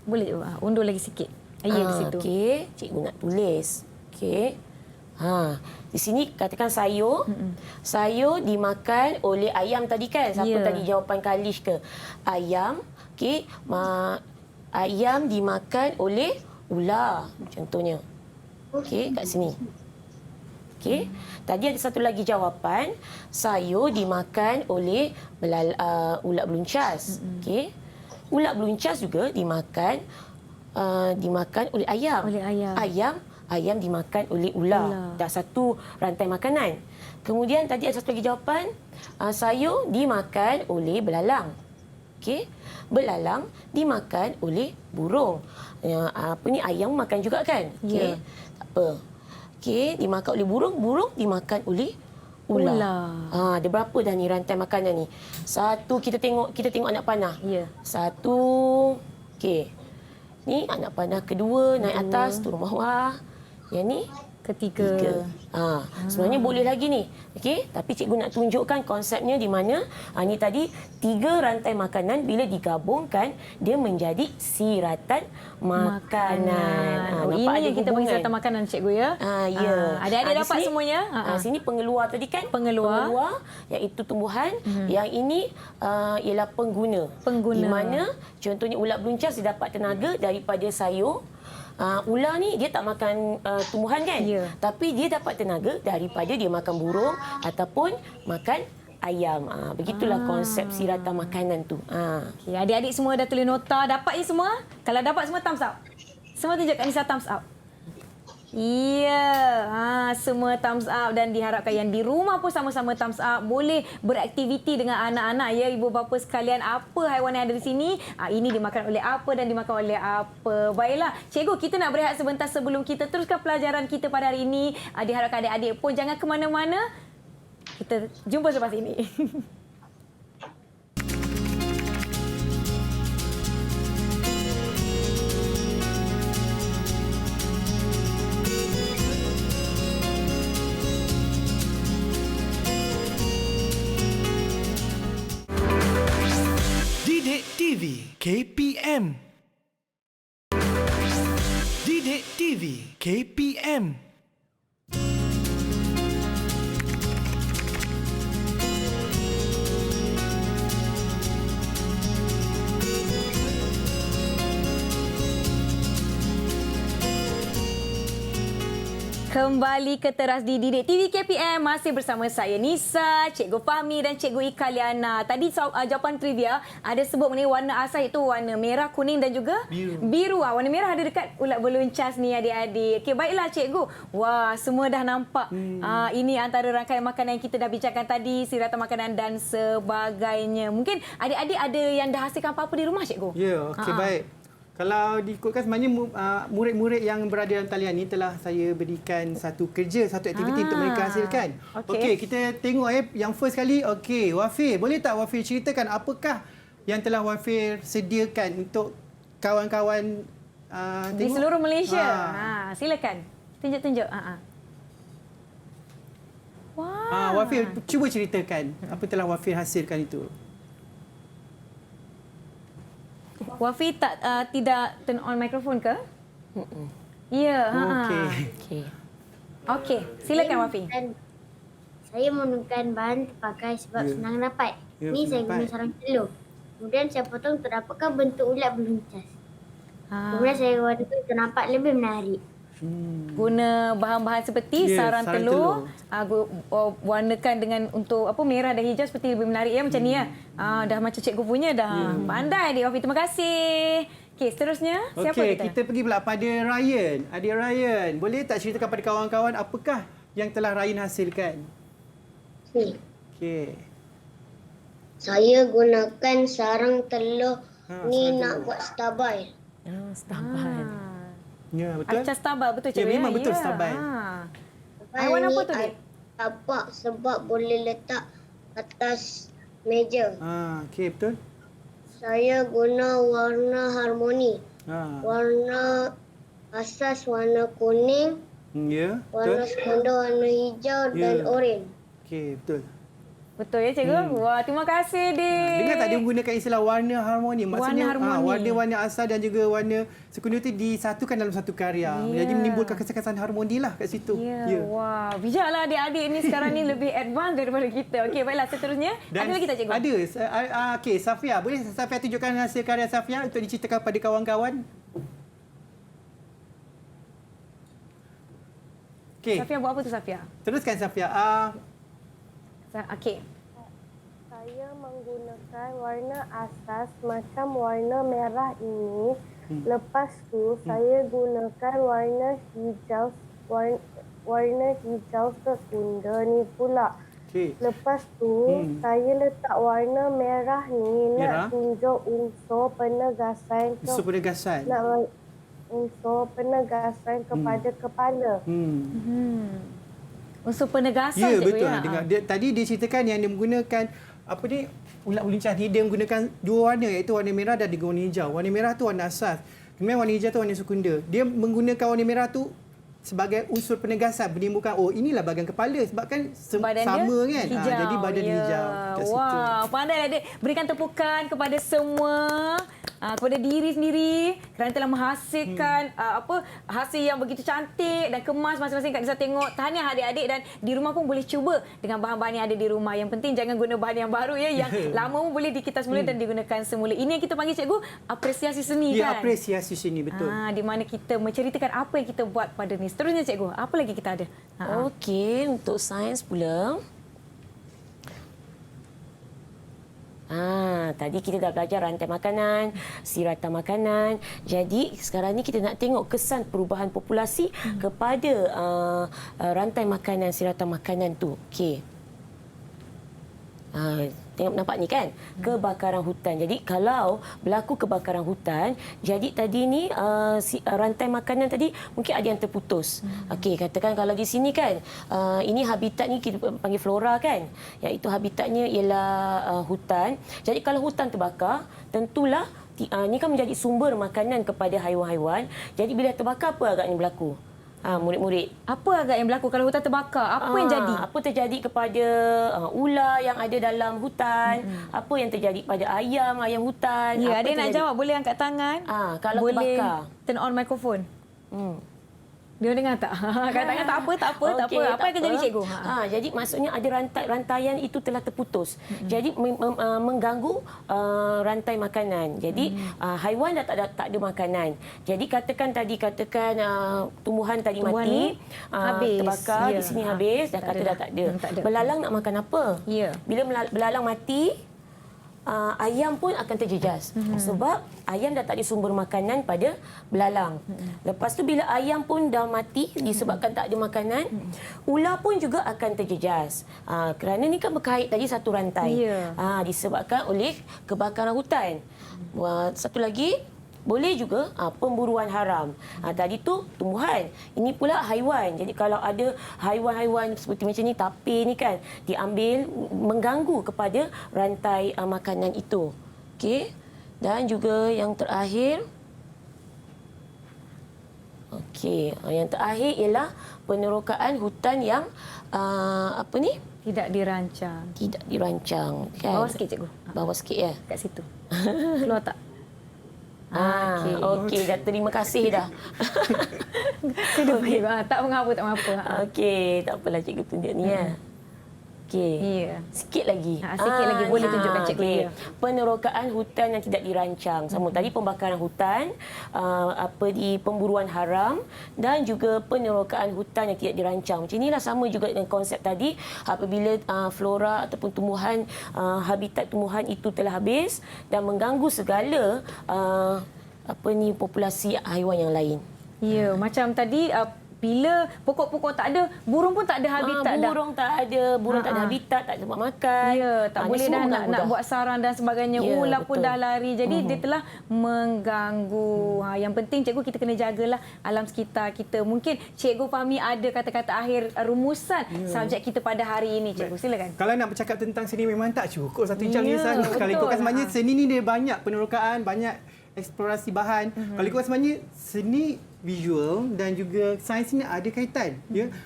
C: Boleh undur lagi sikit. Di situ.
D: Okey, cikgu nak tulis. Okey. Di sini katakan sayur. Sayur dimakan oleh ayam tadi kan? Siapa tadi jawapan Kalish ke? Ayam. Okey, ayam dimakan oleh ular contohnya. Okey, kat sini. Okey. Tadi ada satu lagi jawapan, sayur dimakan oleh ulat beluncas. Okey. Ulat beluncas juga dimakan oleh ayam. Ayam dimakan oleh ular. Dah satu rantai makanan. Kemudian tadi ada satu lagi jawapan, sayur dimakan oleh belalang. Okey. Belalang dimakan oleh burung. Ayam makan juga kan? Okey. Tak apa. Okey, dimakan oleh burung, burung dimakan oleh ular. Ada berapa dah ni rantai makanan ni? Satu, kita tengok anak panah. Satu. Okey. Ni anak panah kedua, naik atas, turun bawah. Yang ni
C: Ketiga.
D: Sebenarnya boleh lagi ni. Okey, tapi cikgu nak tunjukkan konsepnya di mana ni tadi 3 rantai makanan bila digabungkan dia menjadi siratan makanan.
C: Ini yang kita bagi siratan makanan cikgu ya.
D: Ya.
C: Adik-adik dapat
D: sini,
C: semuanya?
D: Sini pengeluar tadi kan?
C: Pengeluar
D: iaitu tumbuhan. Yang ini ialah pengguna. Di mana contohnya ulat beluncas dia dapat tenaga daripada sayur. Ular ni dia tak makan tumbuhan kan?
C: Ya.
D: Tapi dia dapat tenaga daripada dia makan burung ataupun makan ayam. Begitulah konsep siratan makanan tu.
C: Okay, adik-adik semua dah tulis nota. Dapat ni semua? Kalau dapat semua thumbs up. Semua tunjuk kat Nisa thumbs up. Ya, semua thumbs up dan diharapkan yang di rumah pun sama-sama thumbs up. Boleh beraktiviti dengan anak-anak ya ibu bapa sekalian. Apa haiwan yang ada di sini? Ini dimakan oleh apa dan dimakan oleh apa. Baiklah, cikgu kita nak berehat sebentar sebelum kita teruskan pelajaran kita pada hari ini. Diharapkan adik-adik pun jangan ke mana-mana. Kita jumpa selepas ini.
A: Didik TV KPM. Didik TV KPM.
C: Kembali ke teras di Didik TV KPM. Masih bersama saya Nisa, Cikgu Fahmi dan Cikgu Ika Liana. Tadi jawapan trivia ada sebut mengenai warna asal itu warna merah, kuning dan juga biru. Warna merah ada dekat ulat beluncas ni adik-adik. Okey, baiklah cikgu. Wah, semua dah nampak. Ini antara rangkaian makanan yang kita dah bincangkan tadi, siratan makanan dan sebagainya. Mungkin adik-adik ada yang dah hasilkan apa-apa di rumah cikgu?
E: Ya, okey baik. Kalau diikutkan sebenarnya murid-murid yang berada dalam talian ini telah saya berikan satu kerja, satu aktiviti untuk mereka hasilkan. Okey, kita tengok yang first kali. Okey, Wafir, boleh tak Wafir ceritakan apakah yang telah Wafir sediakan untuk kawan-kawan
C: di seluruh Malaysia? Silakan. Tunjuk-tunjuk. Wah.
E: Wafir, cuba ceritakan apa telah Wafir hasilkan itu.
C: Wafi tidak turn on mikrofon ke? Ya. Okey. Silakan Wafi.
I: Saya menggunakan bahan terpakai sebab senang dapat. Ni saya guna sarang telur. Kemudian saya potong terdapatkan bentuk ulat beluncas. Kemudian saya warnakan ternampak lebih menarik.
C: Guna bahan-bahan seperti sarang telur. Warnakan dengan untuk merah dan hijau seperti lebih menarik ya macam ni ya. Dah macam cikgu punya dah. Pandai adik Wafi. Terima kasih. Okey, seterusnya siapa
E: kita pergi pula pada Ryan. Adik Ryan, boleh tak ceritakan pada kawan-kawan apakah yang telah Ryan hasilkan? Okey.
F: Saya gunakan sarang telur ni nak buat stabile.
D: Stabile.
E: Ya, betul.
C: Acah stabile betul cikgu ya?
E: Memang betul stabile.
C: Haiwan apa tu dik?
F: Tapak sebab boleh letak atas meja.
E: Okey, betul.
F: Saya guna warna harmoni. Warna asas warna kuning.
E: Ya,
F: warna sekunder warna hijau dan oranye.
E: Okey, betul.
C: Betul ya cikgu? Wah, terima kasih dik.
E: Dengar tak dia menggunakan istilah warna harmoni? Maksudnya warna-warna asal dan juga warna sekunder itu disatukan dalam satu karya. Jadi menimbulkan kesan-kesan harmoni lah kat situ.
C: Wah, bijaklah adik-adik ni sekarang ni lebih advance daripada kita. Okey, baiklah seterusnya. Ada lagi tak cikgu?
E: Ada. Okey, Safia. Boleh Safia tunjukkan hasil karya Safia untuk diceritakan pada kawan-kawan? Okey.
C: Safia buat apa tu Safia?
E: Teruskan Safia.
C: Okey.
J: Saya menggunakan warna asas macam warna merah ini. Lepas tu saya gunakan warna hijau sekunder ni pula. Lepas tu saya letak warna merah ni nak tunjuk unsur penegasan. Unsur penegasan kepada kepala.
C: Unsur penegasan
E: ya,
C: cikgu
E: betul.
C: ya.
E: Tadi dia ceritakan yang dia menggunakan ulat beluncas ni dia menggunakan dua warna iaitu warna merah dan warna hijau. Warna merah tu warna asas. Kemudian warna hijau tu warna sekunda. Dia menggunakan warna merah tu sebagai unsur penegasan, menimbulkan inilah bahagian kepala sebab kan sama kan.
C: Hijau.
E: Jadi badan dia hijau.
C: Wah, pandai adik. Berikan tepukan kepada semua, kepada diri sendiri kerana telah menghasilkan hasil yang begitu cantik dan kemas masing-masing kat Nisa tengok. Tahniah adik-adik, dan di rumah pun boleh cuba dengan bahan-bahan yang ada di rumah. Yang penting jangan guna bahan yang baru ya, yang lama pun boleh dikitas semula dan digunakan semula. Ini yang kita panggil cikgu apresiasi seni kan.
E: Ya, apresiasi seni, betul.
C: Di mana kita menceritakan apa yang kita buat pada ni. Seterusnya cikgu, apa lagi kita ada?
D: Okey, untuk sains pula. Tadi kita dah belajar rantai makanan, siratan makanan. Jadi sekarang ni kita nak tengok kesan perubahan populasi kepada rantai makanan, siratan makanan tu. Okey. Tengok nampak ni kan, kebakaran hutan. Jadi kalau berlaku kebakaran hutan, jadi tadi ni rantai makanan tadi mungkin ada yang terputus. Okey, katakan kalau di sini kan, ini habitat ni kita panggil flora kan, iaitu habitatnya ialah hutan. Jadi kalau hutan terbakar, tentulah ini kan menjadi sumber makanan kepada haiwan-haiwan. Jadi bila terbakar, apa agaknya berlaku? Murid-murid,
C: apa agak yang berlaku kalau hutan terbakar? Apa yang jadi?
D: Apa terjadi kepada ular yang ada dalam hutan? Apa yang terjadi pada ayam hutan?
C: Ya,
D: apa
C: ada yang nak jawab, boleh angkat tangan.
D: Kalau
C: boleh
D: terbakar.
C: Turn on microphone. Dia dengar tak? Katakan tak apa.
D: Okey,
C: Apa yang akan jadi cikgu?
D: Jadi maksudnya ada rantaian itu telah terputus. Jadi mengganggu rantai makanan. Jadi haiwan dah tak ada makanan. Jadi katakan tumbuhan tadi mati,
C: habis.
D: Terbakar, di sini habis, dah kata dah tak ada. Belalang nak makan apa? Bila belalang mati, ayam pun akan terjejas sebab ayam dah tak ada sumber makanan pada belalang. Lepas tu bila ayam pun dah mati disebabkan tak ada makanan, ular pun juga akan terjejas. Kerana ni kan berkait tadi satu rantai. Disebabkan oleh kebakaran hutan. Satu lagi, boleh juga pemburuan haram. Tadi tu tumbuhan. Ini pula haiwan. Jadi kalau ada haiwan-haiwan seperti macam ni, tapir ni kan, diambil mengganggu kepada rantai makanan itu. Okey. Dan juga yang terakhir. Okey, yang terakhir ialah penerokaan hutan yang
C: tidak dirancang.
D: Tidak dirancang. Kan?
C: Bawah sikit cikgu.
D: Bawah sikit ya.
C: Kat situ. Keluar tak?
D: Okey, dah terima kasih dah.
C: Tak mengapa.
D: Okey, tak apalah cikgu tunjuk ni ya. Okey. Sikit lagi.
C: Sikit lagi boleh tunjukkan cikgu.
D: Penerokaan hutan yang tidak dirancang. Sama tadi pembakaran hutan, pemburuan haram dan juga penerokaan hutan yang tidak dirancang. Macam inilah sama juga dengan konsep tadi. Apabila flora ataupun tumbuhan, habitat tumbuhan itu telah habis dan mengganggu segala populasi haiwan yang lain.
C: Ya, macam tadi bila pokok-pokok tak ada, burung pun tak ada habitat dah.
D: Burung tak ada habitat, tak ada tempat makan.
C: Ya, tak boleh dah nak buat sarang dan sebagainya.
D: Ya,
C: Ular pun
D: betul.
C: dah lari. Jadi dia telah mengganggu. Yang penting cikgu kita kena jagalah alam sekitar kita. Mungkin Cikgu Fahmi ada kata-kata akhir rumusan subjek kita pada hari ini, cikgu. Silakan.
E: Kalau nak bercakap tentang seni memang tak cukup 1 jam ni. Kalau ikutkan sebenarnya seni ni dia banyak penerokaan, banyak eksplorasi bahan. Kalau ikutkan sebenarnya seni visual dan juga sains ni ada kaitan.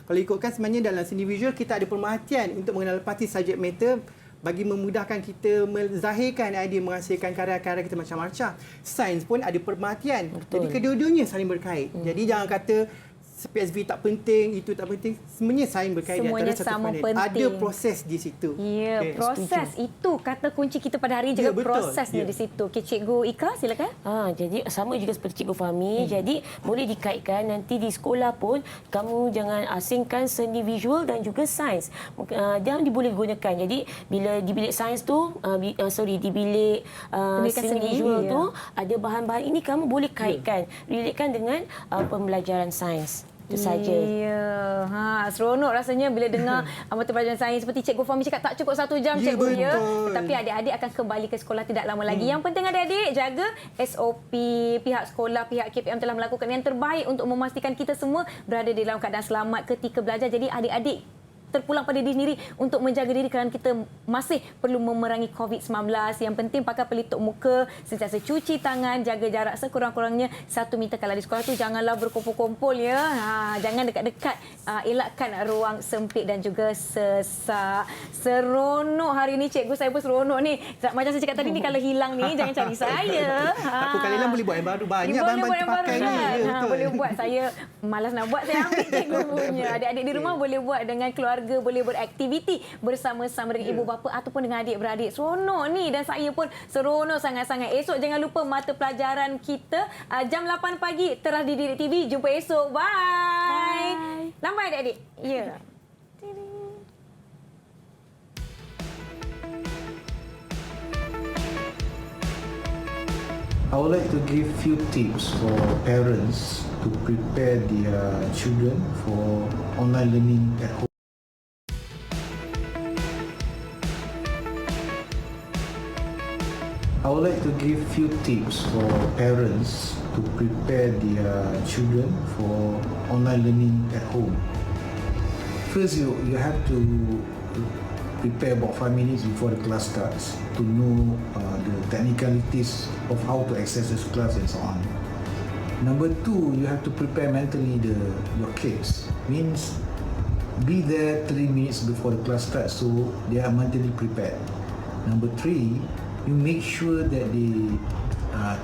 E: Kalau ikutkan sebenarnya dalam seni visual kita ada pemerhatian untuk mengenalpasti subjek matter bagi memudahkan kita menzahirkan idea, menghasilkan karya-karya kita macam-macam. Sains pun ada pemerhatian. Jadi kedua-duanya saling berkait. Jadi jangan kata PSV tak penting, itu tak penting. Semuanya sains berkait.
C: Semuanya sama penting.
E: Ada proses di situ.
C: Ya, proses itu kata kunci kita pada hari ini, juga prosesnya di situ. Okey, Cikgu Ika silakan.
D: Jadi sama juga seperti Cikgu Fahmi. Jadi boleh dikaitkan nanti di sekolah pun kamu jangan asingkan seni visual dan juga sains. Dia boleh gunakan. Jadi bila di bilik sains tu, di bilik seni visual tu ada bahan-bahan ini kamu boleh kaitkan, relatekan dengan pembelajaran sains. Itu saja.
C: Ya. Seronok rasanya bila dengar mata pelajaran sains seperti Cikgu Fahmi cakap tak cukup 1 jam cikgu ya. Tetapi adik-adik akan kembali ke sekolah tidak lama lagi. Yang penting adik-adik jaga SOP, pihak sekolah, pihak KPM telah melakukan yang terbaik untuk memastikan kita semua berada di dalam keadaan selamat ketika belajar. Jadi adik-adik terpulang pada diri sendiri untuk menjaga diri kerana kita masih perlu memerangi COVID-19. Yang penting pakai pelitup muka, sentiasa cuci tangan, jaga jarak sekurang-kurangnya 1 meter. Kalau di sekolah tu janganlah berkumpul-kumpul ya. Jangan dekat-dekat. Elakkan ruang sempit dan juga sesak. Seronok hari ni cikgu saya pun seronok ni. Macam saya cakap tadi ni kalau hilang ni jangan cari saya.
E: Apa kali lah boleh buat yang baru. Banyak bahan-bahan pakai ni. Ya,
C: boleh buat. Saya malas nak buat. Saya ambil cikgu punya. Adik-adik di rumah boleh buat dengan keluarga, boleh beraktiviti bersama-sama dengan ibu bapa ataupun dengan adik-beradik. Seronok ni dan saya pun seronok sangat-sangat. Esok jangan lupa mata pelajaran kita jam 8 pagi teras di Didik TV. Jumpa esok. Bye. Lambai adik-adik. Ya.
K: I would like to give few tips for parents to prepare their children for online learning at home. I would like to give few tips for parents to prepare their children for online learning at home. First, you have to prepare about 5 minutes before the class starts to know the technicalities of how to access this class and so on. Number 2, you have to prepare mentally your kids. Means be there 3 minutes before the class starts so they are mentally prepared. Number 3, you make sure that they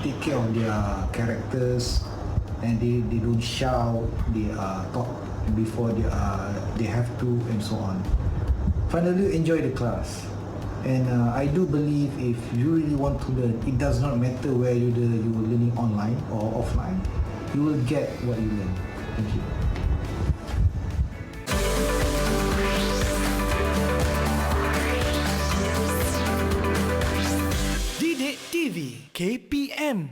K: take care of their characters and they don't shout, they talk before they have to and so on. Finally, enjoy the class. And I do believe if you really want to learn, it does not matter where you're learning online or offline, you will get what you learn. Thank you.
A: Didik TV KPM